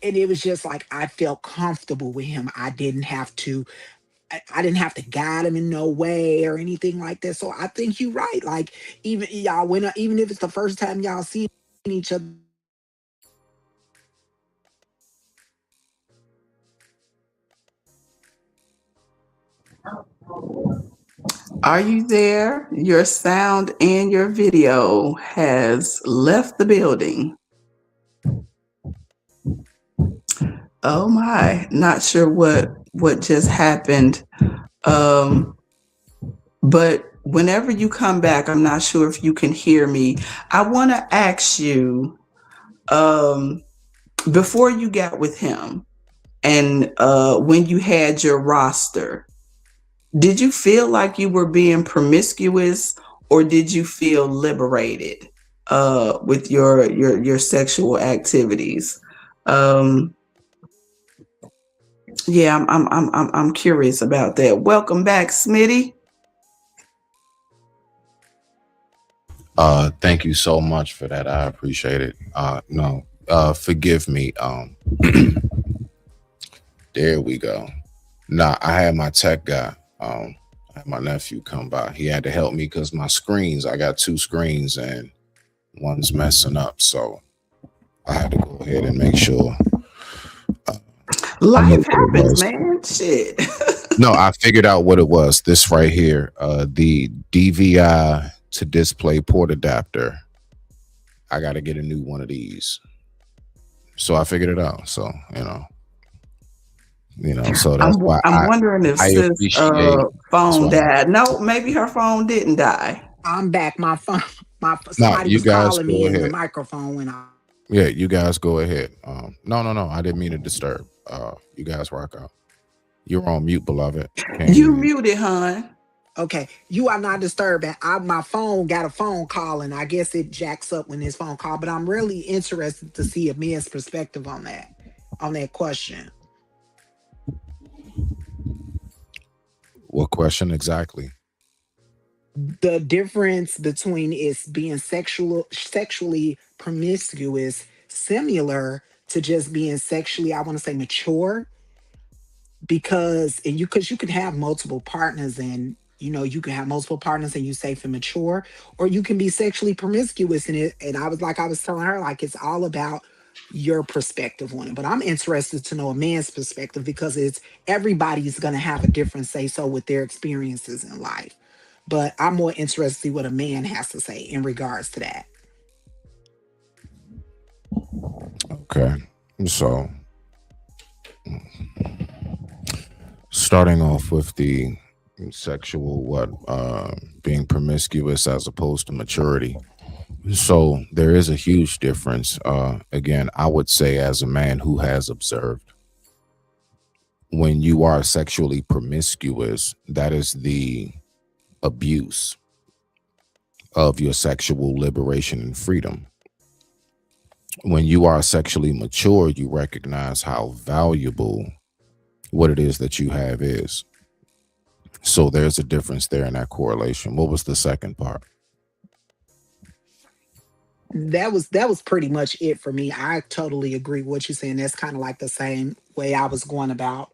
And it was just like I felt comfortable with him. I didn't have to guide him in no way or anything like that. So I think you're right. Like even y'all when even if it's the first time y'all see each other, Are you there? Your sound and your video has left the building. Oh my, not sure what just happened. Um, but whenever you come back, I'm not sure if you can hear me. I want to ask you, um, before you got with him and when you had your roster, did you feel like you were being promiscuous or did you feel liberated with your sexual activities? Um, yeah, I'm curious about that. Welcome back, Smitty. Thank you so much for that. I appreciate it. No, forgive me. There we go. Nah, I had my tech guy, I had my nephew come by. He had to help me because my screens, I got two screens and one's messing up. So I had to go ahead and make sure I knew Life what it happens, was. man. Shit. No, I figured out what it was. This right here, the DVI to display port adapter. I got to get a new one of these. So I figured it out. So so that's why I'm wondering if I sis appreciate. That's phone why. died. No, maybe her phone didn't die. I'm back. My phone, Nah, somebody you was guys calling go me and the ahead. microphone went off. Yeah, you guys go ahead. No. I didn't mean to disturb. You guys rock out. You're on mute, beloved. Can't hear You you. muted, hon. Okay, you are not disturbing. My phone got a phone call, and I guess it jacks up when this phone call. But I'm really interested to see a man's perspective on that question. What question exactly? The difference between is being sexually promiscuous, similar to just being sexually, I want to say mature, because you could have multiple partners and you can have multiple partners and you safe and mature, or you can be sexually promiscuous in it. And I was telling her, like, it's all about your perspective on it. But I'm interested to know a man's perspective because it's everybody's gonna have a different say so with their experiences in life. But I'm more interested to see what a man has to say in regards to that. Okay. So starting off with the sexual what being promiscuous as opposed to maturity. So there is a huge difference. Again, I would say as a man who has observed, when you are sexually promiscuous, that is the abuse of your sexual liberation and freedom. When you are sexually mature, you recognize how valuable what it is that you have is. So there's a difference there in that correlation. What was the second part? That was pretty much it for me. I totally agree with what you're saying. That's kind of like the same way I was going about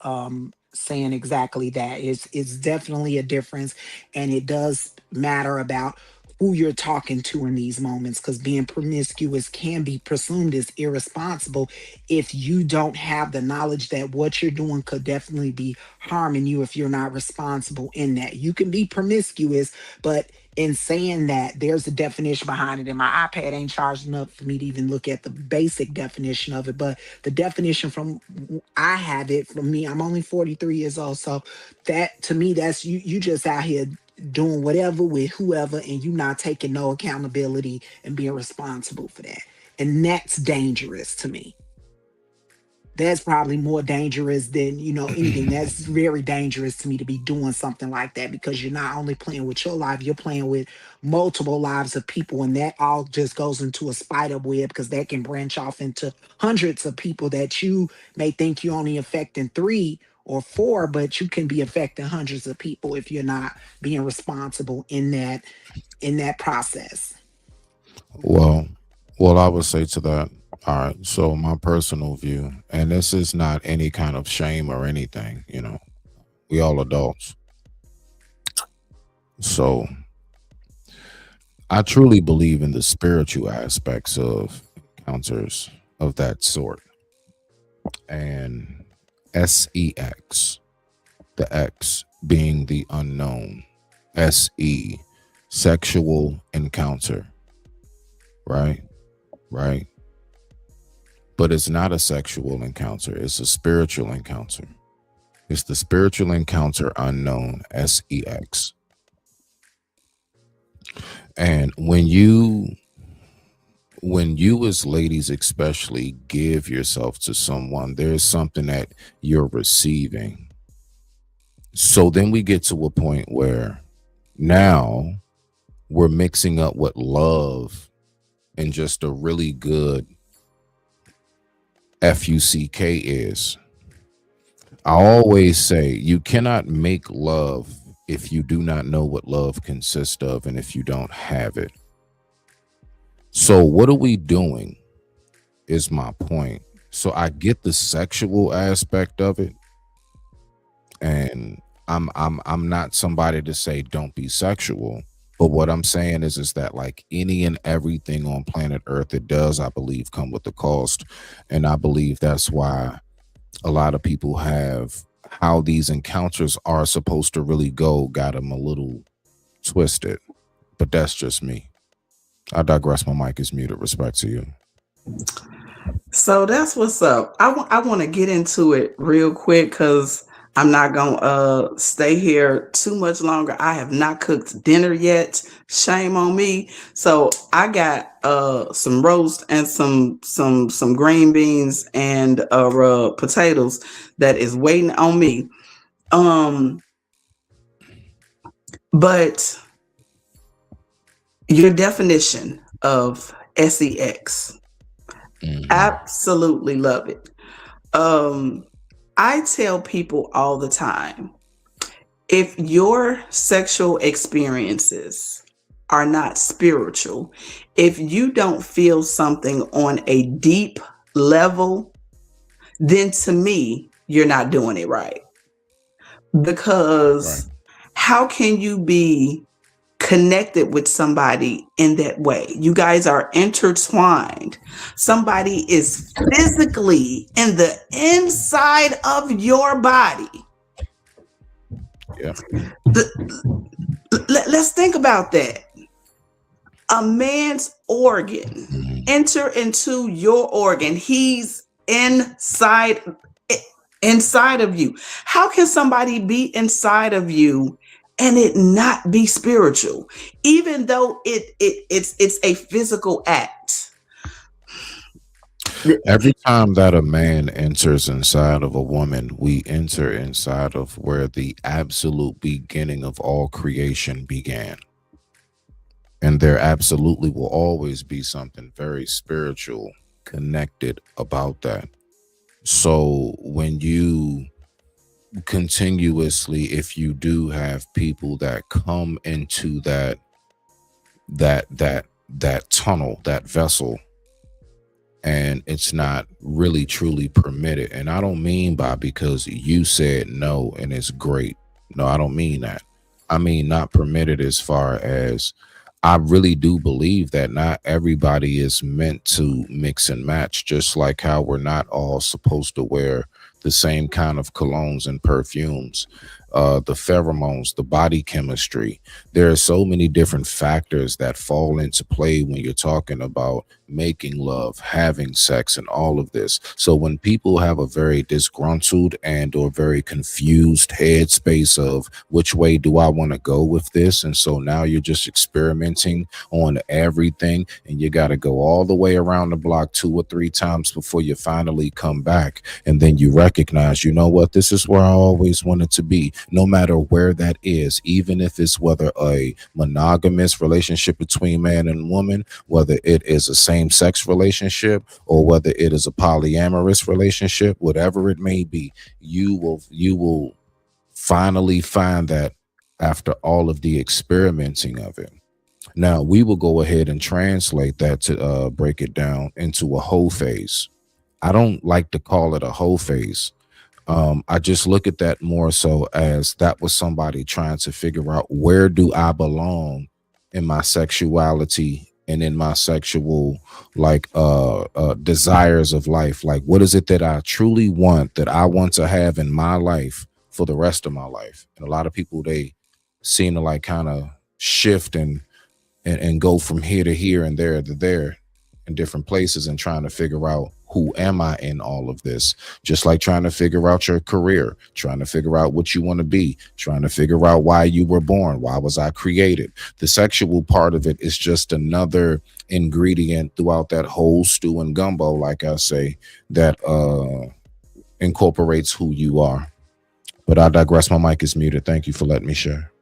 saying exactly that. It's definitely a difference, and it does matter about who you're talking to in these moments, because being promiscuous can be presumed as irresponsible if you don't have the knowledge that what you're doing could definitely be harming you if you're not responsible in that. You can be promiscuous, but in saying that, there's a definition behind it, and my iPad ain't charged enough for me to even look at the basic definition of it. But the definition from I have it from me. I'm only 43 years old, so that to me, that's you. You just out here. doing whatever with whoever, and you not taking no accountability and being responsible for that. And that's dangerous to me. That's probably more dangerous than, anything. That's very dangerous to me, to be doing something like that, because you're not only playing with your life, you're playing with multiple lives of people, and that all just goes into a spider web, because that can branch off into hundreds of people that you may think you're only affecting three or four, but you can be affecting hundreds of people if you're not being responsible in that process. Well, well, I would say to that. All right. So my personal view, and this is not any kind of shame or anything. We all adults. So I truly believe in the spiritual aspects of encounters of that sort. And sex, the X being the unknown, se, sexual encounter, right? Right. But it's not a sexual encounter, it's a spiritual encounter. It's the spiritual encounter unknown, sex. And when you as ladies especially give yourself to someone, there's something that you're receiving. So then we get to a point where now we're mixing up what love and just a really good fuck is. I always say you cannot make love if you do not know what love consists of and if you don't have it. So what are we doing is my point. So I get the sexual aspect of it, and I'm not somebody to say don't be sexual. But what I'm saying is that like any and everything on planet Earth, it does, I believe, come with a cost. And I believe that's why a lot of people have how these encounters are supposed to really go got them a little twisted. But that's just me. I digress. My mic is muted. Respect to you. So that's what's up. I want to get into it real quick because I'm not going to stay here too much longer. I have not cooked dinner yet. Shame on me. So I got some roast and some green beans and potatoes that is waiting on me. But your definition of sex, absolutely love it. I tell people all the time, if your sexual experiences are not spiritual, if you don't feel something on a deep level, then to me, you're not doing it right. Because how can you be connected with somebody in that way? You guys are intertwined. Somebody is physically in the inside of your body. Yeah. Let's think about that. A man's organ enter into your organ. He's inside of you. How can somebody be inside of you and it not be spiritual, even though it's a physical act? Every time that a man enters inside of a woman, we enter inside of where the absolute beginning of all creation began. And there absolutely will always be something very spiritual connected about that. So when you continuously, if you do have people that come into that tunnel, that vessel, and it's not really truly permitted, and I don't mean by because you said no and it's great. No, I don't mean that. I mean not permitted as far as I really do believe that not everybody is meant to mix and match, just like how we're not all supposed to wear the same kind of colognes and perfumes. the pheromones, the body chemistry. There are so many different factors that fall into play when you're talking about making love, having sex, and all of this. So when people have a very disgruntled and or very confused headspace of which way do I want to go with this, and so now you're just experimenting on everything, and you got to go all the way around the block 2 or 3 times before you finally come back, and then you recognize, you know what, this is where I always wanted to be, no matter where that is, even if it's whether a monogamous relationship between man and woman, whether it is a same-sex relationship, or whether it is a polyamorous relationship, whatever it may be, you will finally find that after all of the experimenting of it. Now we will go ahead and translate that to break it down into a whole phase. I don't like to call it a whole phase. I just look at that more so as that was somebody trying to figure out where do I belong in my sexuality and in my sexual desires of life. Like, what is it that I truly want, that I want to have in my life for the rest of my life? And a lot of people, they seem to like kind of shift and go from here to here and there to there in different places and trying to figure out who am I in all of this? Just like trying to figure out your career, trying to figure out what you want to be, trying to figure out why you were born, why was I created? The sexual part of it is just another ingredient throughout that whole stew and gumbo, like I say, that incorporates who you are. But I digress. My mic is muted. Thank you for letting me share.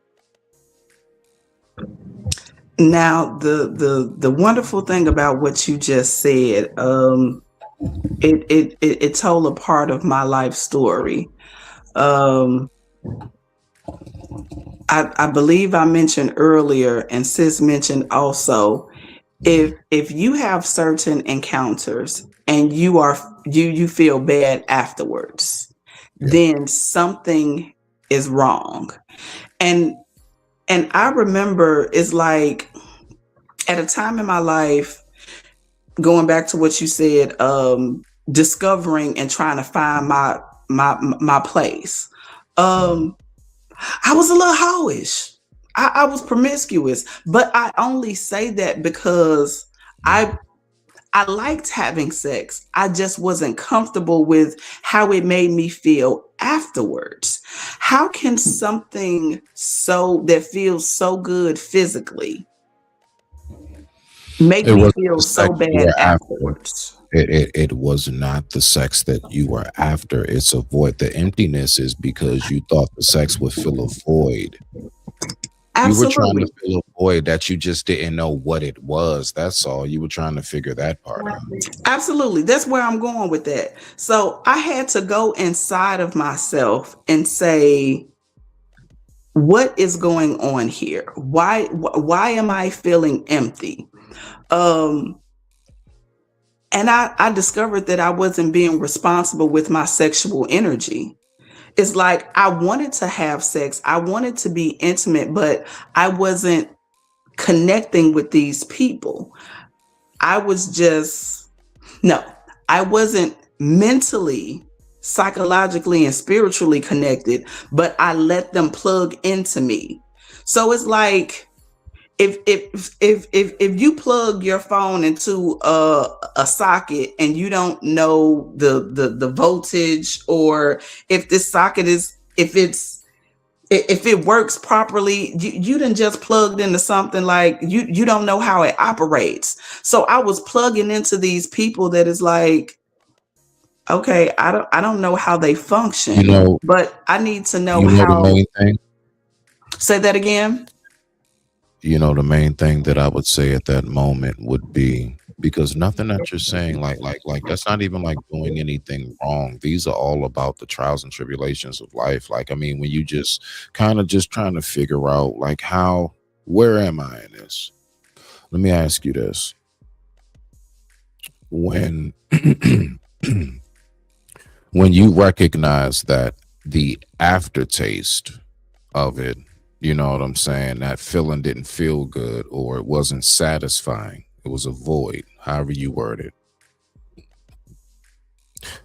Now, the wonderful thing about what you just said, it told a part of my life story. I believe I mentioned earlier, and Sis mentioned also, if you have certain encounters and you feel bad afterwards, then something is wrong. And I remember it's like at a time in my life, going back to what you said, discovering and trying to find my place. I was a little hoish. I was promiscuous, but I only say that because I liked having sex. I just wasn't comfortable with how it made me feel afterwards. How can something that feels so good physically make It me wasn't feel the so sex you bad were after. afterwards? It was not the sex that you were after. It's a void. The emptiness is because you thought the sex would fill a void. You were trying to Absolutely. fill a void that you just didn't know what it was. That's all. You were trying to figure that part out. Absolutely. That's where I'm going with that. So I had to go inside of myself and say, what is going on here? Why am I feeling empty? And I discovered that I wasn't being responsible with my sexual energy. It's like I wanted to have sex, I wanted to be intimate, but I wasn't connecting with these people. I was just, no, I wasn't mentally, psychologically, and spiritually connected, but I let them plug into me. So it's like, if you plug your phone into a socket and you don't know the voltage, or if this socket is if it works properly, you done just plugged into something, like you don't know how it operates. So I was plugging into these people that is like, okay, I don't know how they You function, know, but I need to know you know the how. main thing. Say that again. The main thing that I would say at that moment would be, because nothing that you're saying, like that's not even like doing anything wrong. These are all about the trials and tribulations of life. Like, I mean, when you just kind of just trying to figure out like where am I in this? Let me ask you this. When when you recognize that the aftertaste of it, you know what I'm saying, that feeling didn't feel good or it wasn't satisfying, it was a void, however you word it.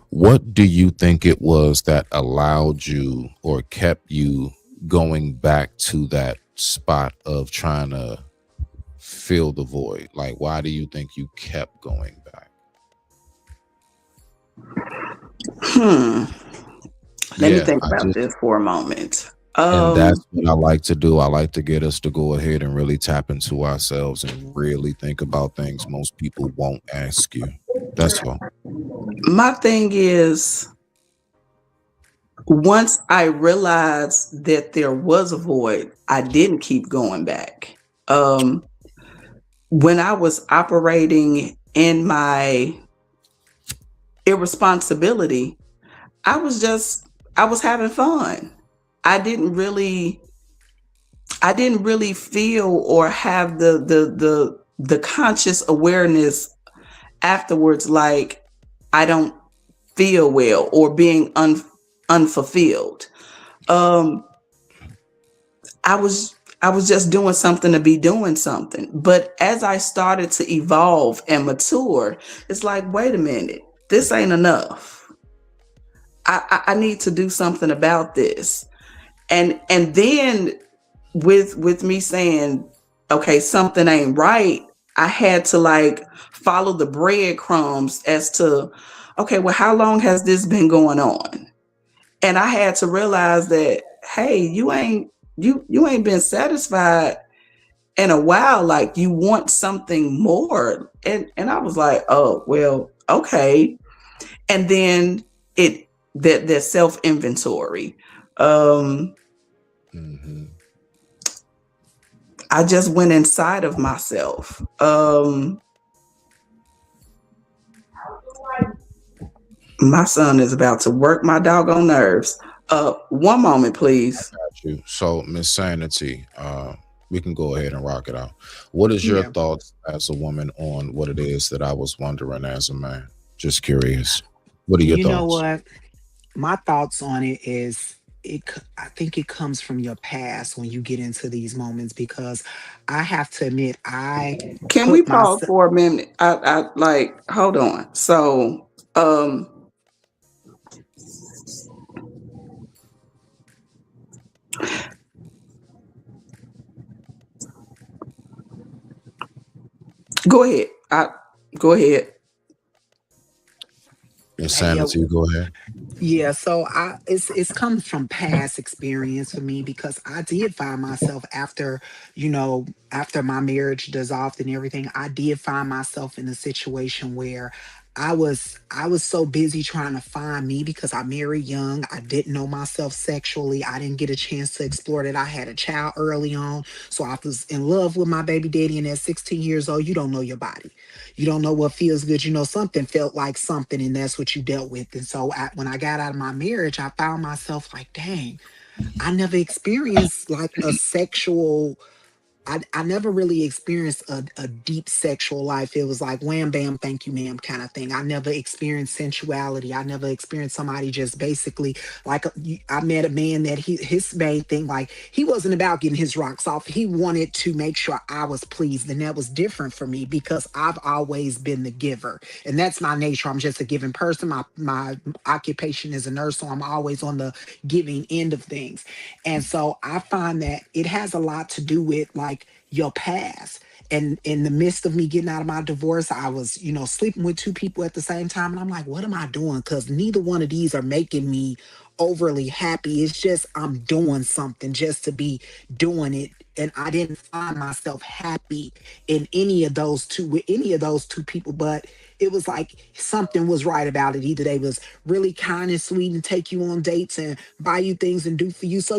What do you think it was that allowed you or kept you going back to that spot of trying to fill the void? Like, why do you think you kept going back? Hmm. Let me Yeah, think I about just, this for a moment. and that's what I like to do. I like to get us to go ahead and really tap into ourselves and really think about things most people won't ask you. That's all. My thing is, once I realized that there was a void, I didn't keep going back. Um, when I was operating in my irresponsibility, I was just I was having fun. I didn't really I didn't really feel or have the conscious awareness afterwards, like I don't feel well or being unfulfilled. Um, I was just doing something to be doing something. But as I started to evolve and mature, it's like, wait a minute, this ain't enough. I need to do something about this. And then with me saying, okay, something ain't right, I had to like follow the breadcrumbs as to, okay, well, how long has this been going on? And I had to realize that, hey, you ain't been satisfied in a while. Like you want something more. And I was like, oh well, okay. And then it that self inventory. Um, Hmm. I just went inside of myself. My son is about to work my doggone nerves. One moment, please. Got you. So, Miss Sanity, we can go ahead and rock it out. What is your Yeah. thoughts as a woman on what it is that I was wondering as a man? Just curious. What are your You know thoughts? what? My thoughts on it is I think it comes from your past when you get into these moments, because I have to admit I Can we put pause myself. for a minute? I like hold on. So, go ahead. Go ahead. Miss Yeah. Sanity, go ahead. Yeah, so it's come from past experience for me, because I did find myself after, after my marriage dissolved and everything, I did find myself in a situation where I was so busy trying to find me, because I married young. I didn't know myself sexually. I didn't get a chance to explore that. I had a child early on. So I was in love with my baby daddy, and at 16 years old, you don't know your body. You don't know what feels good. Something felt like something, and that's what you dealt with. And so when I got out of my marriage, I found myself like, dang, I never experienced like a sexual. I never really experienced a deep sexual life. It was like wham bam, thank you, ma'am, kind of thing. I never experienced sensuality. I never experienced somebody just basically like I met a man that his main thing, like he wasn't about getting his rocks off. He wanted to make sure I was pleased, and that was different for me because I've always been the giver, and that's my nature. I'm just a giving person. My occupation is a nurse, so I'm always on the giving end of things. And so I find that it has a lot to do with like your past. And in the midst of me getting out of my divorce, I was, sleeping with two people at the same time. And I'm like, what am I doing? Because neither one of these are making me overly happy. It's just I'm doing something just to be doing it. And I didn't find myself happy in any of those two with any of those two people. But it was like something was right about it. Either they was really kind and sweet and take you on dates and buy you things and do for you so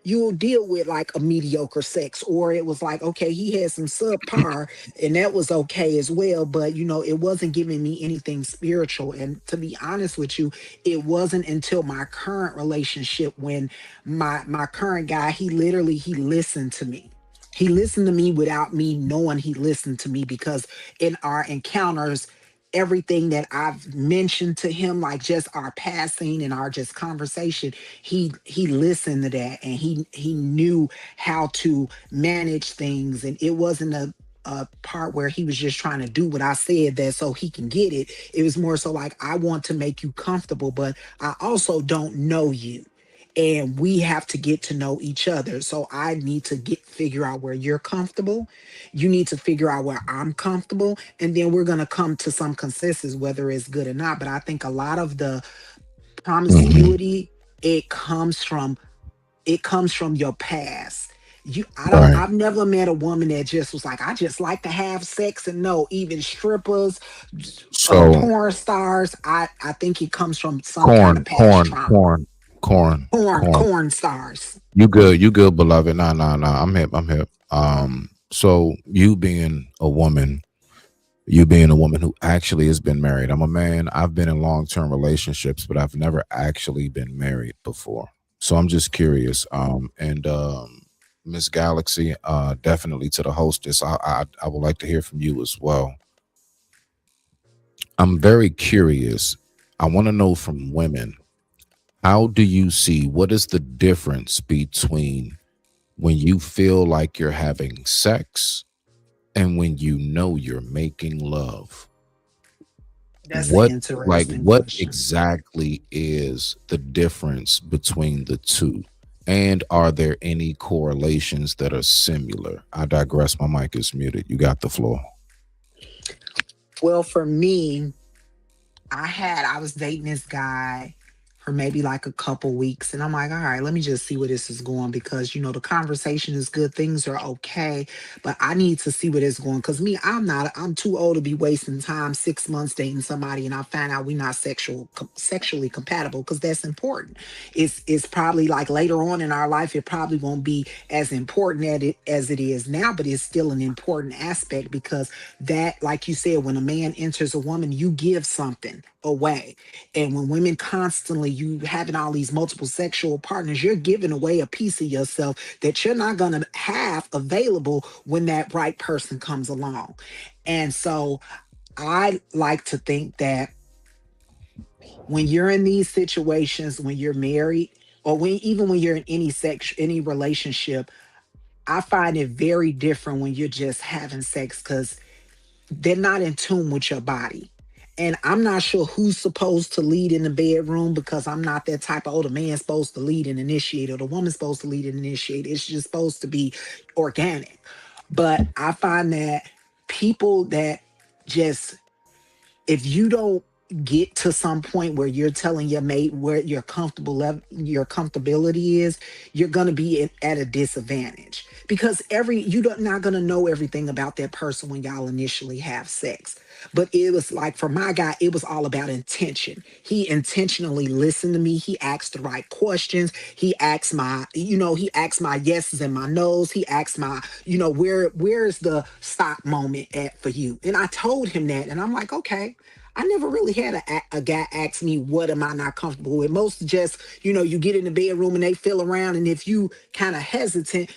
you'll deal with like a mediocre sex, or it was like, okay, he had some subpar and that was okay as well, but it wasn't giving me anything spiritual. And to be honest with you, it wasn't until my current relationship when my current guy, he listened to me. He listened to me without me knowing he listened to me, because in our encounters, everything that I've mentioned to him, like just our passing and our just conversation, he listened to that, and he knew how to manage things. And it wasn't a part where he was just trying to do what I said that so he can get it. It was more so like, I want to make you comfortable, but I also don't know you. And we have to get to know each other. So I need to get figure out where you're comfortable. You need to figure out where I'm comfortable. And then we're gonna come to some consensus whether it's good or not. But I think a lot of the Hmm. promiscuity, it comes from it comes from your past. Right. I've never met a woman that just was like, I just like to have sex. And no, even strippers, So porn stars, I think it comes from some kind corn, of past corn, trauma. corn, corn, corn. Corn stars. You good, beloved. Nah, nah, nah. I'm hip. I'm hip. So you being a woman who actually has been married. I'm a man. I've been in long term relationships, but I've never actually been married before. So I'm just curious. And Miss Galaxy, definitely to the hostess. I would like to hear from you as well. I'm very curious. I want to know from women, how do you see what is the difference between when you feel like you're having sex and when you know you're making love? That's an interesting What question. exactly is the difference between the two? And are there any correlations that are similar? I digress. My mic is muted. You got the floor. Well, for me, I was dating this guy for maybe like a couple weeks, and I'm like, all right, let me just see where this is going, because the conversation is good, things are okay, but I need to see where this is going. Because me, I'm too old to be wasting time 6 months dating somebody and I find out we're not sexually compatible, because that's important. It's probably like later on in our life, it probably won't be as important as it is now, but it's still an important aspect, because that, like you said, when a man enters a woman, you give something away. And when women constantly, you having all these multiple sexual partners, you're giving away a piece of yourself that you're not going to have available when that right person comes along. And so I like to think that when you're in these situations, when you're married, or when you're in any relationship, I find it very different when you're just having sex, because they're not in tune with your body. And I'm not sure who's supposed to lead in the bedroom, because I'm not that type of older man supposed to lead and initiate, or the woman's supposed to lead and initiate. It's just supposed to be organic. But I find that people that just, if you don't get to some point where you're telling your mate where your comfortable level, your comfortability is, you're going to be at a disadvantage, because you're not going to know everything about that person when y'all initially have sex. But it was like, for my guy, it was all about intention. He intentionally listened to me. He asked the right questions. He asked my yeses and my nos. He asked my, where's the stop moment at for you? And I told him that. And I'm like, okay. I never really had a guy ask me, what am I not comfortable with? Most just, you get in the bedroom and they feel around. And if you kind of hesitant,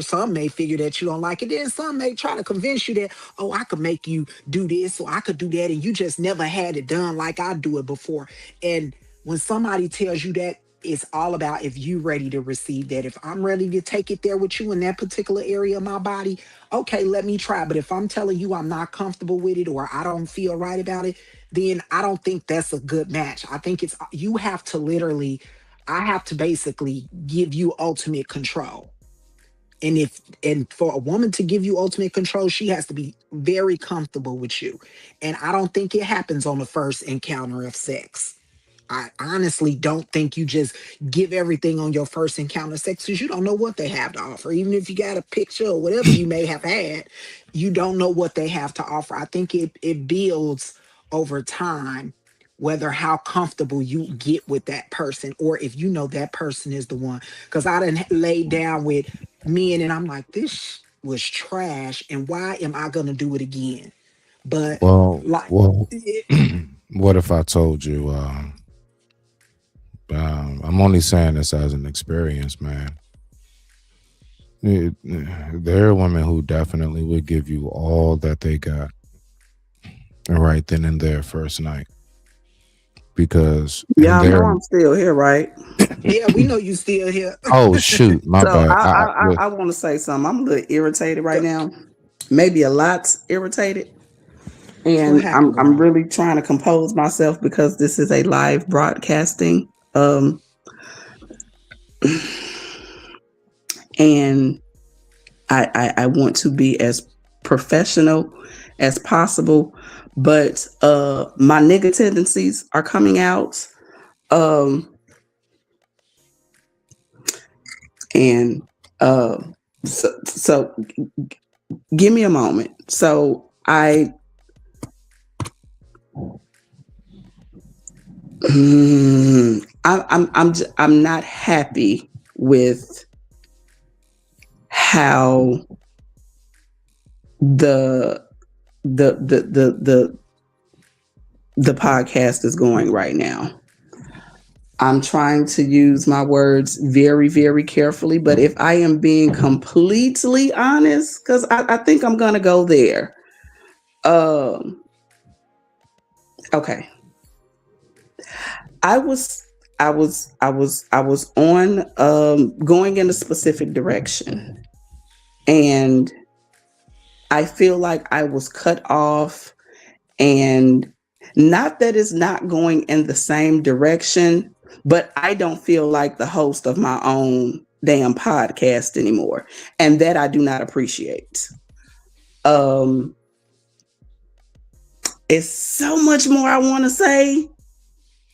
some may figure that you don't like it. Then some may try to convince you that, oh, I could make you do this or I could do that. And you just never had it done like I do it before. And when somebody tells you that, it's all about if you ready to receive that. If I'm ready to take it there with you in that particular area of my body, okay, let me try. But if I'm telling you I'm not comfortable with it or I don't feel right about it, then I don't think that's a good match. I think you have to literally, I have to basically give you ultimate control. And for a woman to give you ultimate control, she has to be very comfortable with you. And I don't think it happens on the first encounter of sex. I honestly don't think you just give everything on your first encounter of sex, because you don't know what they have to offer. Even if you got a picture or whatever you may have had, you don't know what they have to offer. I think it builds over time, whether how comfortable you get with that person, or if you know that person is the one. Because I done laid down with men and I'm like, this was trash. And why am I going to do it again? But Well, like, well, what if I told you? I'm only saying this as an experience, man. There are women who definitely would give you all that they got right then and there first night, because and Y'all know they're I'm still here, right? yeah, we know you still here. oh shoot, my So bad. I want to say something. I'm a little irritated right Go, now. maybe a lot irritated. What And happened, I'm girl? really trying to compose myself because this is a live broadcasting. And I want to be as professional as possible, but my nigga tendencies are coming out. Um, and uh, so give me a moment. So I'm not happy with how the the podcast is going right now. I'm trying to use my words very, very carefully, but if I am being completely honest, because I think I'm gonna go there. Um, okay. I was I was on going in a specific direction, and I feel like I was cut off, and not that it's not going in the same direction, but I don't feel like the host of my own damn podcast anymore, and that I do not appreciate. Um, it's so much more I want to say,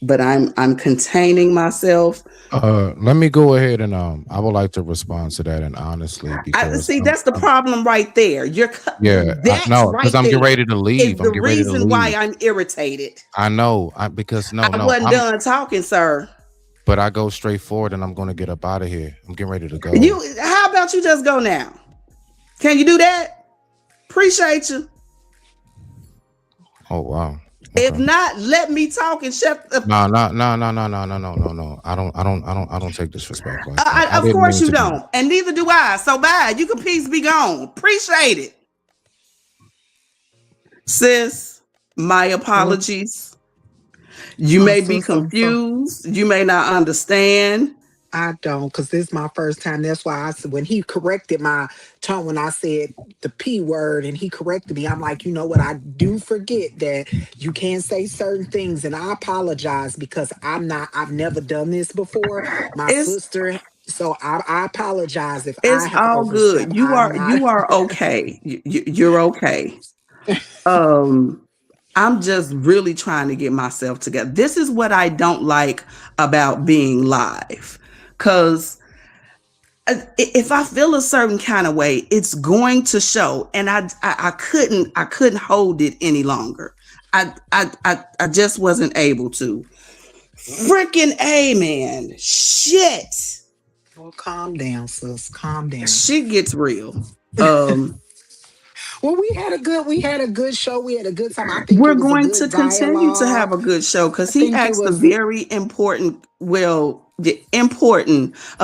but I'm containing myself. Let me go ahead and I would like to respond to that, and honestly, I because see that's the problem right there. yeah, That's no, because right I'm getting there ready to is leave. I'm the getting ready to reason why leave. I'm irritated. I know, because no, I no, wasn't done talking, sir. but I go straight forward, and I'm going to get up out of here. I'm getting ready to go. How about you just go now? Can you do that? Appreciate you. Oh wow. If Okay. not, let me talk and shut the. No, no, no, no, no, no, no, no, no, no. I don't take disrespect like that. I Of didn't course mean you to do. don't, and neither do I. So bye. You can peace be gone. Appreciate it, sis. My What? apologies. You My may be sister, I'm so confused. You may not understand. I don't, because this is my first time. That's why I said when he corrected my tone when I said the P word and he corrected me, I'm like, you know what? I do forget that you can't say certain things, and I apologize because I've never done this before. My It's sister, so I apologize if I it's have all good. overstepped. I'm not. You are okay. You're okay. Um, I'm just really trying to get myself together. This is what I don't like about being live. Because if I feel a certain kind of way, it's going to show. And I couldn't hold it any longer. I just wasn't able to. Freaking A, man. Shit. Well, calm down, sis. Calm down. Shit gets real. Um, Well, we had a good show. We had a good time. I think We're it was a going to good continue to have dialogue. a good show I because he think it asked was. a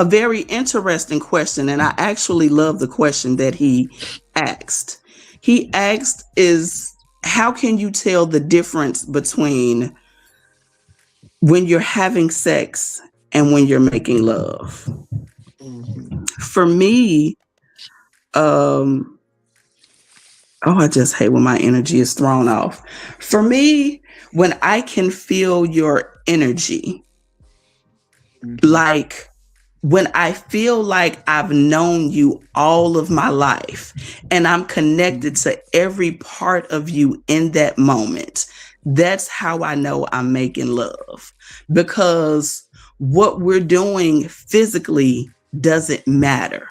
very interesting question. And I actually love the question that he asked. He asked, is how can you tell the difference between when you're having sex and when you're making love? Mhm. For me, um, oh, I just hate when my energy is thrown off. For me, when I can feel your energy, Mhm. like when I feel like I've known you all of my life and I'm connected Mhm. to every part of you in that moment, that's how I know I'm making love. Because what we're doing physically doesn't matter.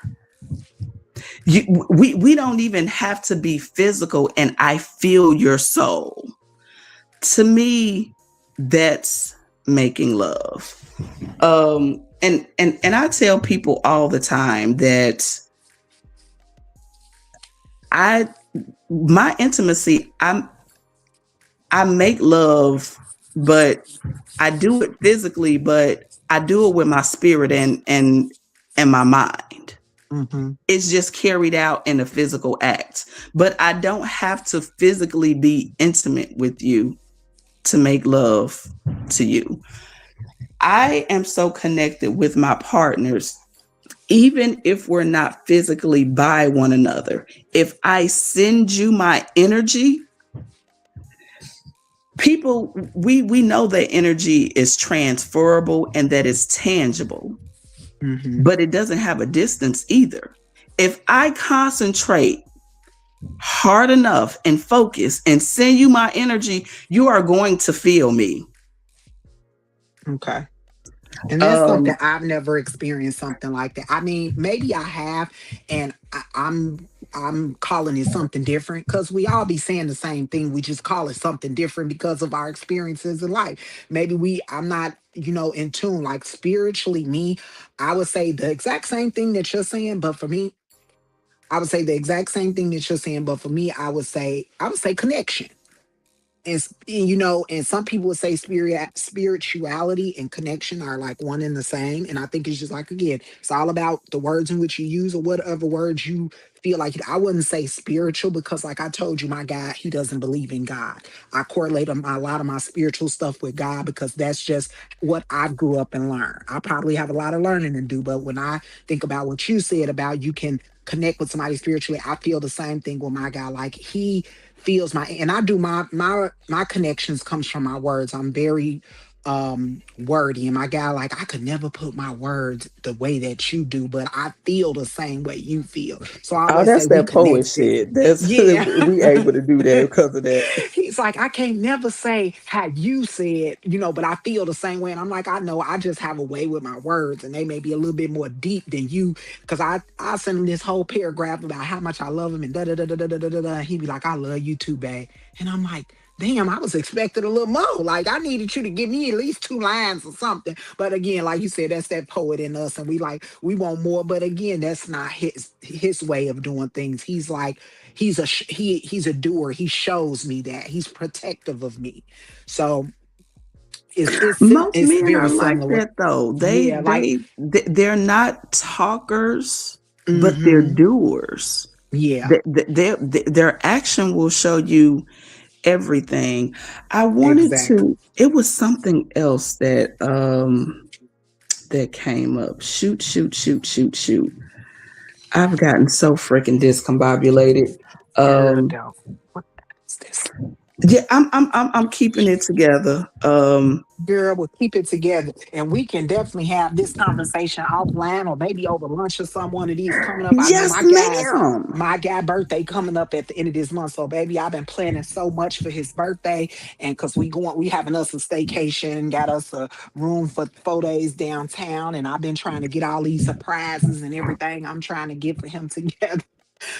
We don't even have to be physical, and I feel your soul. To me, that's making love. And I tell people all the time that I my intimacy, I make love, but I do it physically, but I do it with my spirit and my mind. Mhm. It's just carried out in a physical act. But I don't have to physically be intimate with you to make love to you. I am so connected with my partners even if we're not physically by one another, if I send you my energy, people, we know that energy is transferable and that it's tangible, Hmm. but it doesn't have a distance either. If I concentrate hard enough and focus and send you my energy, you are going to feel me. Okay. And that's something um I've never experienced something like that. I mean, maybe I have, and I'm calling it something different because we all be saying the same thing. We just call it something different because of our experiences in life. Maybe I'm not, in tune. Like spiritually, me, I would say the exact same thing that you're saying, but for me, I would say the exact same thing that you're saying, but for me, I would say connection. And some people would say spirituality and connection are like one and the same. And I think it's just like, again, it's all about the words in which you use or whatever words you feel like. I wouldn't say spiritual because, like I told you, my guy, he doesn't believe in God. I correlate a lot of my spiritual stuff with God because that's just what I grew up and learned. I probably have a lot of learning to do, but when I think about what you said about you can connect with somebody spiritually, I feel the same thing with my guy. Like he feels my, and I do my connections comes from my words. I'm very wordy, and my guy, like, I could never put my words the way that you do, but I feel the same way you feel, so I oh, always say that's we that poet connected. shit. That's Yeah. we able to do that because of that. He's like, I can't never say how you said, but I feel the same way. And I'm like, I know, I just have a way with my words, and they may be a little bit more deep than you. Because I send him this whole paragraph about how much I love him and da da da da da da da da. And he'd be like, I love you too, babe. And I'm like, damn, I was expecting a little more. Like, I needed you to give me at least 2 lines or something. But again, like you said, that's that poet in us, and we want more. But again, that's not his way of doing things. He's like, he's a doer. He shows me that he's protective of me. So Most it's men very are like similar. that though. Yeah, like, They're not talkers, but they're mm-hmm. doers. Yeah, Their action will show you everything. I wanted exactly. to. It was something else that came up. Shoot. I've gotten so freaking discombobulated. Girl, Um, don't. What is this? yeah, I'm keeping it together. Girl, we'll keep it together. And we can definitely have this conversation offline or maybe over lunch or some one of these coming up. I know Yes, ma'am. my guy birthday coming up at the end of this month. So baby, I've been planning so much for his birthday. And cause we having us a staycation, got us a room for 4 days downtown. And I've been trying to get all these surprises and everything I'm trying to get for him together.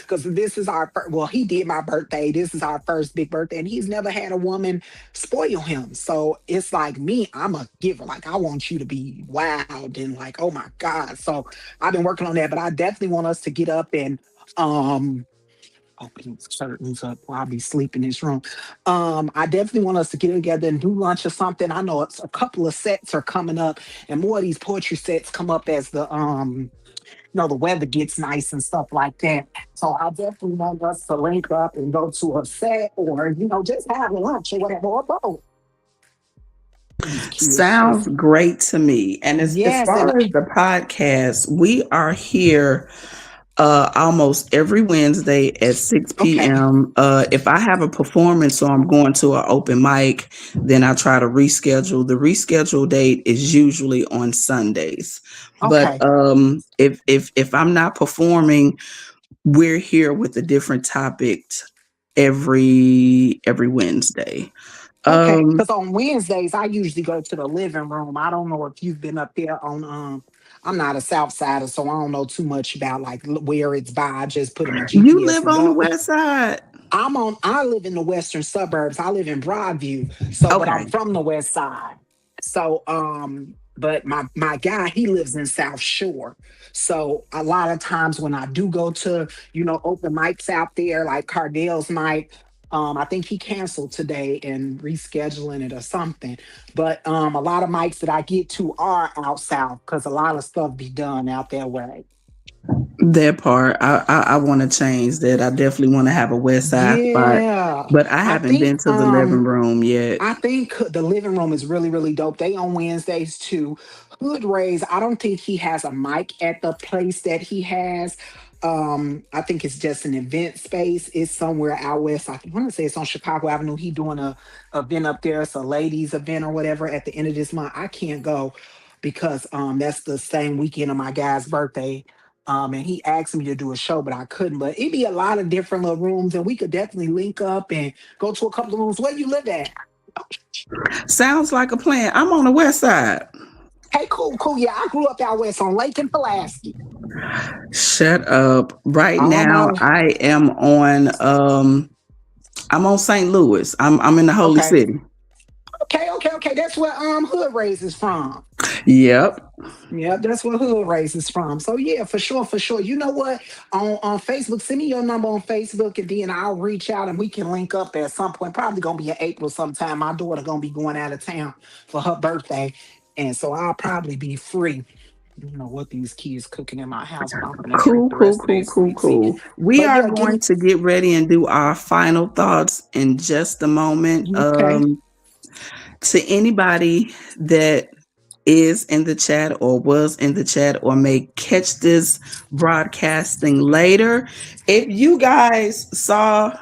Because this is our first, well, he did my birthday. This is our first big birthday, and he's never had a woman spoil him. So it's like me, I'm a giver. Like, I want you to be wild and like, oh my God. So I've been working on that, but I definitely want us to get up and um open these curtains up while I be sleeping in this room. I definitely want us to get together and do lunch or something. I know it's a couple of sets are coming up, and more of these poetry sets come up as the weather gets nice and stuff like that. So I definitely want us to link up and go to a set or, just have lunch or whatever, or both. These kids Sounds just, great to me. And as yes. And far as the podcast, we are here almost every Wednesday at 6 okay, p.m. If I have a performance or I'm going to an open mic, then I try to reschedule. The reschedule date is usually on Sundays. But okay, if I'm not performing, we're here with a different topic every Wednesday. okay. Um, Because on Wednesdays, I usually go to the living room. I don't know if you've been up there I'm not a South Sider, so I don't know too much about like where it's by. I just put in my you GPS live and on the go. west side. I live in the western suburbs. I live in Broadview. So, but I'm Okay. from the west side. So, but my guy, he lives in South Shore. So a lot of times when I do go to, open mics out there, like Cardell's mic, I think he canceled today and rescheduling it or something. But a lot of mics that I get to are out south because a lot of stuff be done out that way. That part, I want to change that. I definitely want to have a West Side spot, Yeah. but I I haven't think been to the living room yet. I think the living room is really, really dope. They on Wednesdays too. Hood Rays, I don't think he has a mic at the place that he has. I think it's just an event space. It's somewhere out west. I want to say it's on Chicago Avenue. He doing a event up there. It's a ladies event or whatever at the end of this month. I can't go because that's the same weekend of my guy's birthday. And he asked me to do a show, but I couldn't. But it'd be a lot of different little rooms, and we could definitely link up and go to a couple of rooms. Where you live at? Sounds like a plan. I'm on the west side. Hey, cool, cool. Yeah, I grew up out west on Lake and Pulaski. Shut up. Right now Almost. I'm on St. Louis. I'm in the holy Okay. city. Okay. That's where Hood Rays is from. Yep. Yeah, that's where Hood Rays is from. So yeah, for sure, for sure. You know what? On Facebook, send me your number on Facebook, and then I'll reach out and we can link up at some point. Probably gonna be in April sometime. My daughter gonna be going out of town for her birthday, and so I'll probably be free. You know what these kids cooking in my house, but I'm gonna drink Cool, the cool, rest of cool, their cool, sweet tea. cool. We But are yeah, give going me to get ready and do our final thoughts in just a moment. okay. To anybody that is in the chat or was in the chat or may catch this broadcasting later, if you guys saw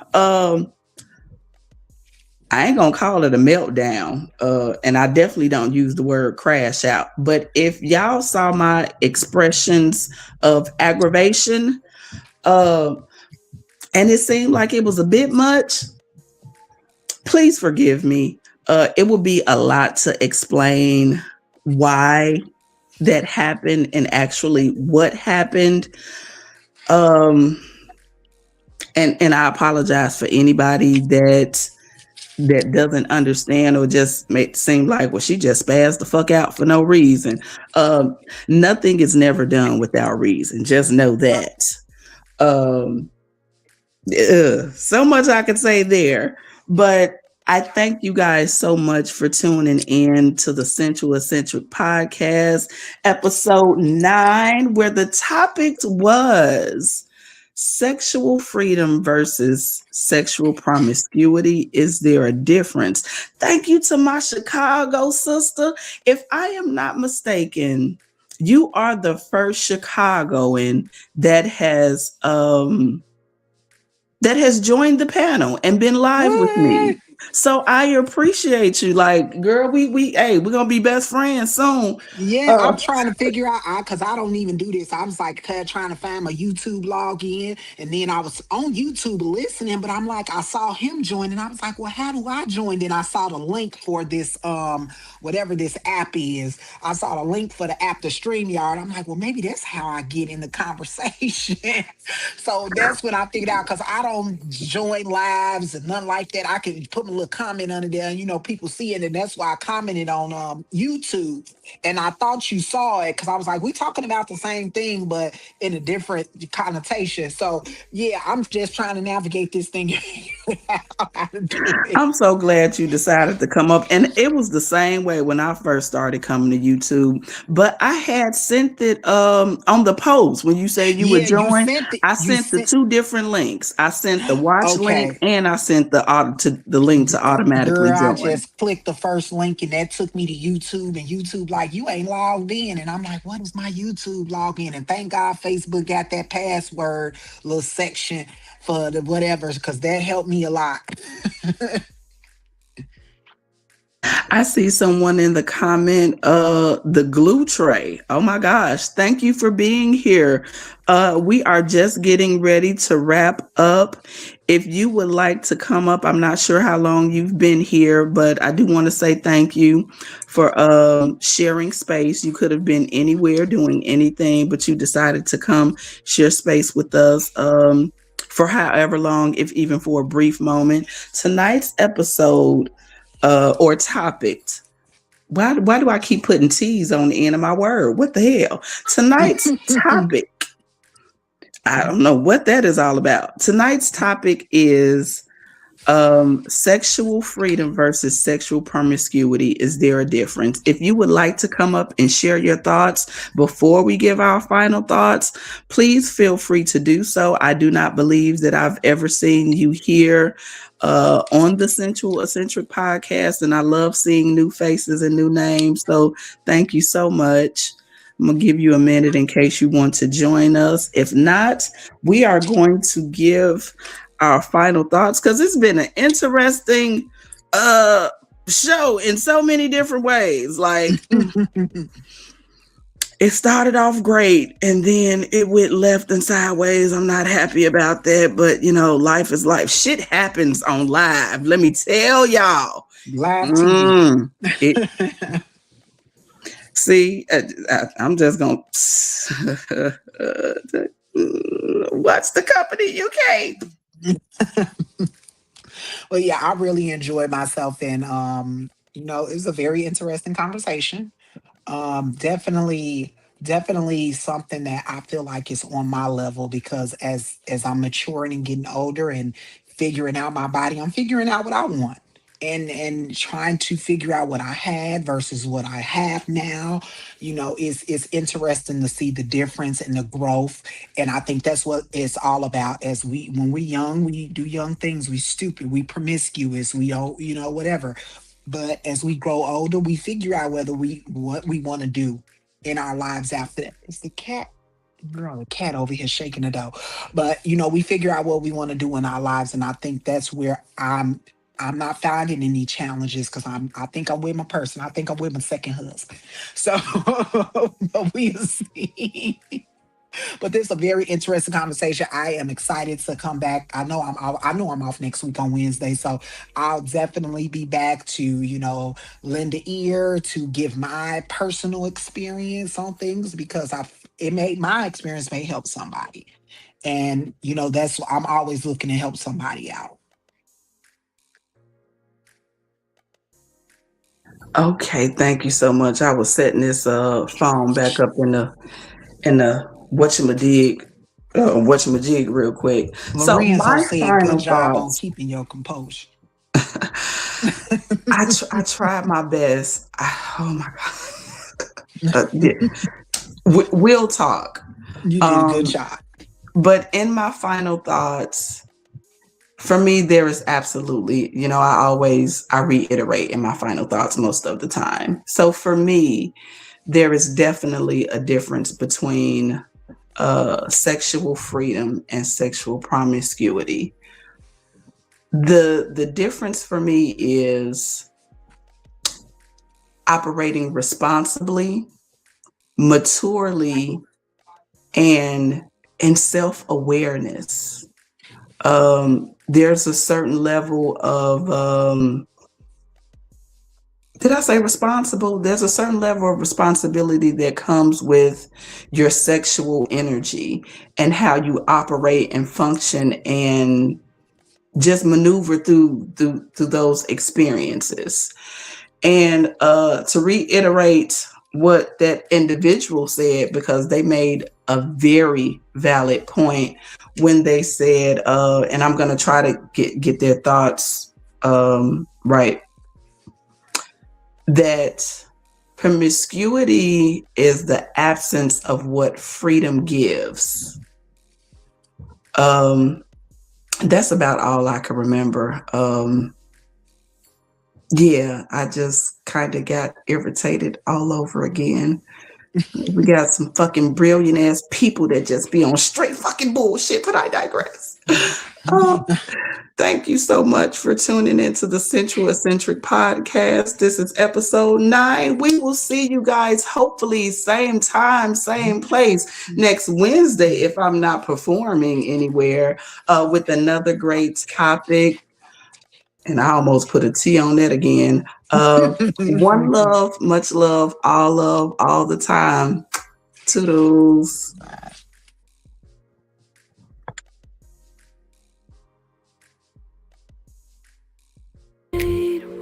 I ain't gonna call it a meltdown, and I definitely don't use the word crash out, but if y'all saw my expressions of aggravation, uh, and it seemed like it was a bit much, please forgive me. It would be a lot to explain why that happened and actually what happened. Um, and I apologize for anybody that doesn't understand or just make it seem like, well, she just spazzed the fuck out for no reason. Um, Nothing is never done without reason. Just know that. Um, so much I could say there, but I thank you guys so much for tuning in to the Sensual Eccentric podcast, episode 9, where the topic was sexual freedom versus sexual promiscuity. Is there a difference? Thank you to my Chicago sister. If I am not mistaken, you are the first Chicagoan that has joined the panel and been live with me. What? So I appreciate you. Like, girl, we're gonna be best friends soon. Yeah, Uh, I'm trying to figure out because I don't even do this. I was like trying to find my YouTube login, and then I was on YouTube listening, but I'm like, I saw him join, and I was like, well, how do I join? Then I saw the link for this whatever this app is. I saw the link for the app to StreamYard. I'm like, well, maybe that's how I get in the conversation. So that's what I figured out because I don't join lives and nothing like that. I can put my little comment under there, and people see it, and that's why I commented on YouTube. And I thought you saw it because I was like, we talking about the same thing, but in a different connotation. So yeah, I'm just trying to navigate this thing. How to do it. I'm so glad you decided to come up. And it was the same way when I first started coming to YouTube. But I had sent it on the post when you said you would Yeah, you join. sent it. I You sent the sent. two different links. I sent the watch link Okay. and I sent the link to automatically Girl, I join. just clicked the first link and that took me to YouTube, and YouTube like, you ain't logged in, and I'm like, what is my YouTube login? And thank God Facebook got that password little section for the whatever, because that helped me a lot. I see someone in the comment, the glue tray. Oh my gosh. Thank you for being here. We are just getting ready to wrap up. If you would like to come up, I'm not sure how long you've been here, but I do want to say thank you for sharing space. You could have been anywhere doing anything, but you decided to come share space with us for however long, if even for a brief moment. Tonight's episode or topics. Why do I keep putting T's on the end of my word? What the hell? Tonight's topic. I don't know what that is all about. Tonight's topic is Sexual freedom versus sexual promiscuity. Is there a difference? If you would like to come up and share your thoughts before we give our final thoughts, please feel free to do so. I do not believe that I've ever seen you here on the Sensual Eccentric podcast, and I love seeing new faces and new names. So thank you so much. I'm gonna give you a minute in case you want to join us. If not, we are going to give our final thoughts because it's been an interesting show in so many different ways. Like it started off great and then it went left and sideways. I'm not happy about that, but you know, life is life. Shit happens on live. Let me tell y'all. Live TV. See, I'm just gonna what's the company UK? Well, yeah, I really enjoyed myself, and it was a very interesting conversation. Definitely something that I feel like is on my level because as I'm maturing and getting older and figuring out my body, I'm figuring out what I want. And trying to figure out what I had versus what I have now, is interesting to see the difference and the growth. And I think that's what it's all about. As when we're young, we do young things, we stupid, we promiscuous, we don't, whatever. But as we grow older, we figure out what we want to do in our lives after that. It's the cat. Girl, the cat over here shaking the dough. But we figure out what we want to do in our lives. And I think that's where I'm not finding any challenges because I think I'm with my person. I think I'm with my second husband. So but we'll see. But this is a very interesting conversation. I am excited to come back. I know I'm off next week on Wednesday, so I'll definitely be back to lend an ear to give my personal experience on things because my experience may help somebody, and that's I'm always looking to help somebody out. Okay, thank you so much. I was setting this phone back up in the whatchamajig real quick. So Lorenzo my said, "Good final job on thoughts. keeping your composure." I tried my best. Oh my god. Yeah. We'll talk. You did a good Um, job. but in my final thoughts, for me, there is absolutely, I reiterate in my final thoughts most of the time. So for me, there is definitely a difference between sexual freedom and sexual promiscuity. The difference for me is operating responsibly, maturely, and in self-awareness. There's a certain level of did I say responsible? There's a certain level of responsibility that comes with your sexual energy and how you operate and function and just maneuver through those experiences. And to reiterate what that individual said, because they made a very valid point when they said, and I'm going to try to get their thoughts right, that promiscuity is the absence of what freedom gives. That's about all I can remember. Yeah, I just kind of got irritated all over again. We got some fucking brilliant ass people that just be on straight fucking bullshit, but I digress. Thank you so much for tuning into the Sensual Eccentric podcast. This is episode 9. We will see you guys hopefully same time, same place next Wednesday if I'm not performing anywhere with another great topic. And I almost put a T on that again. One love, much love, all the time. Toodles.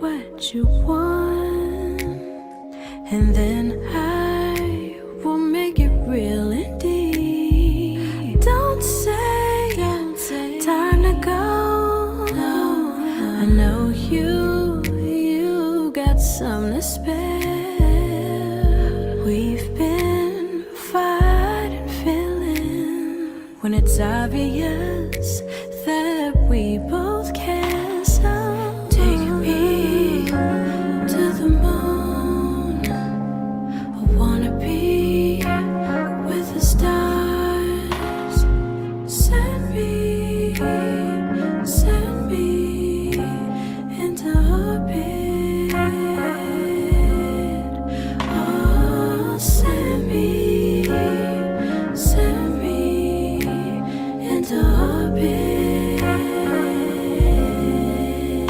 What you want, and then I will make it real indeed. Don't say time to go. No, We've been fighting feelings when it's obvious that we both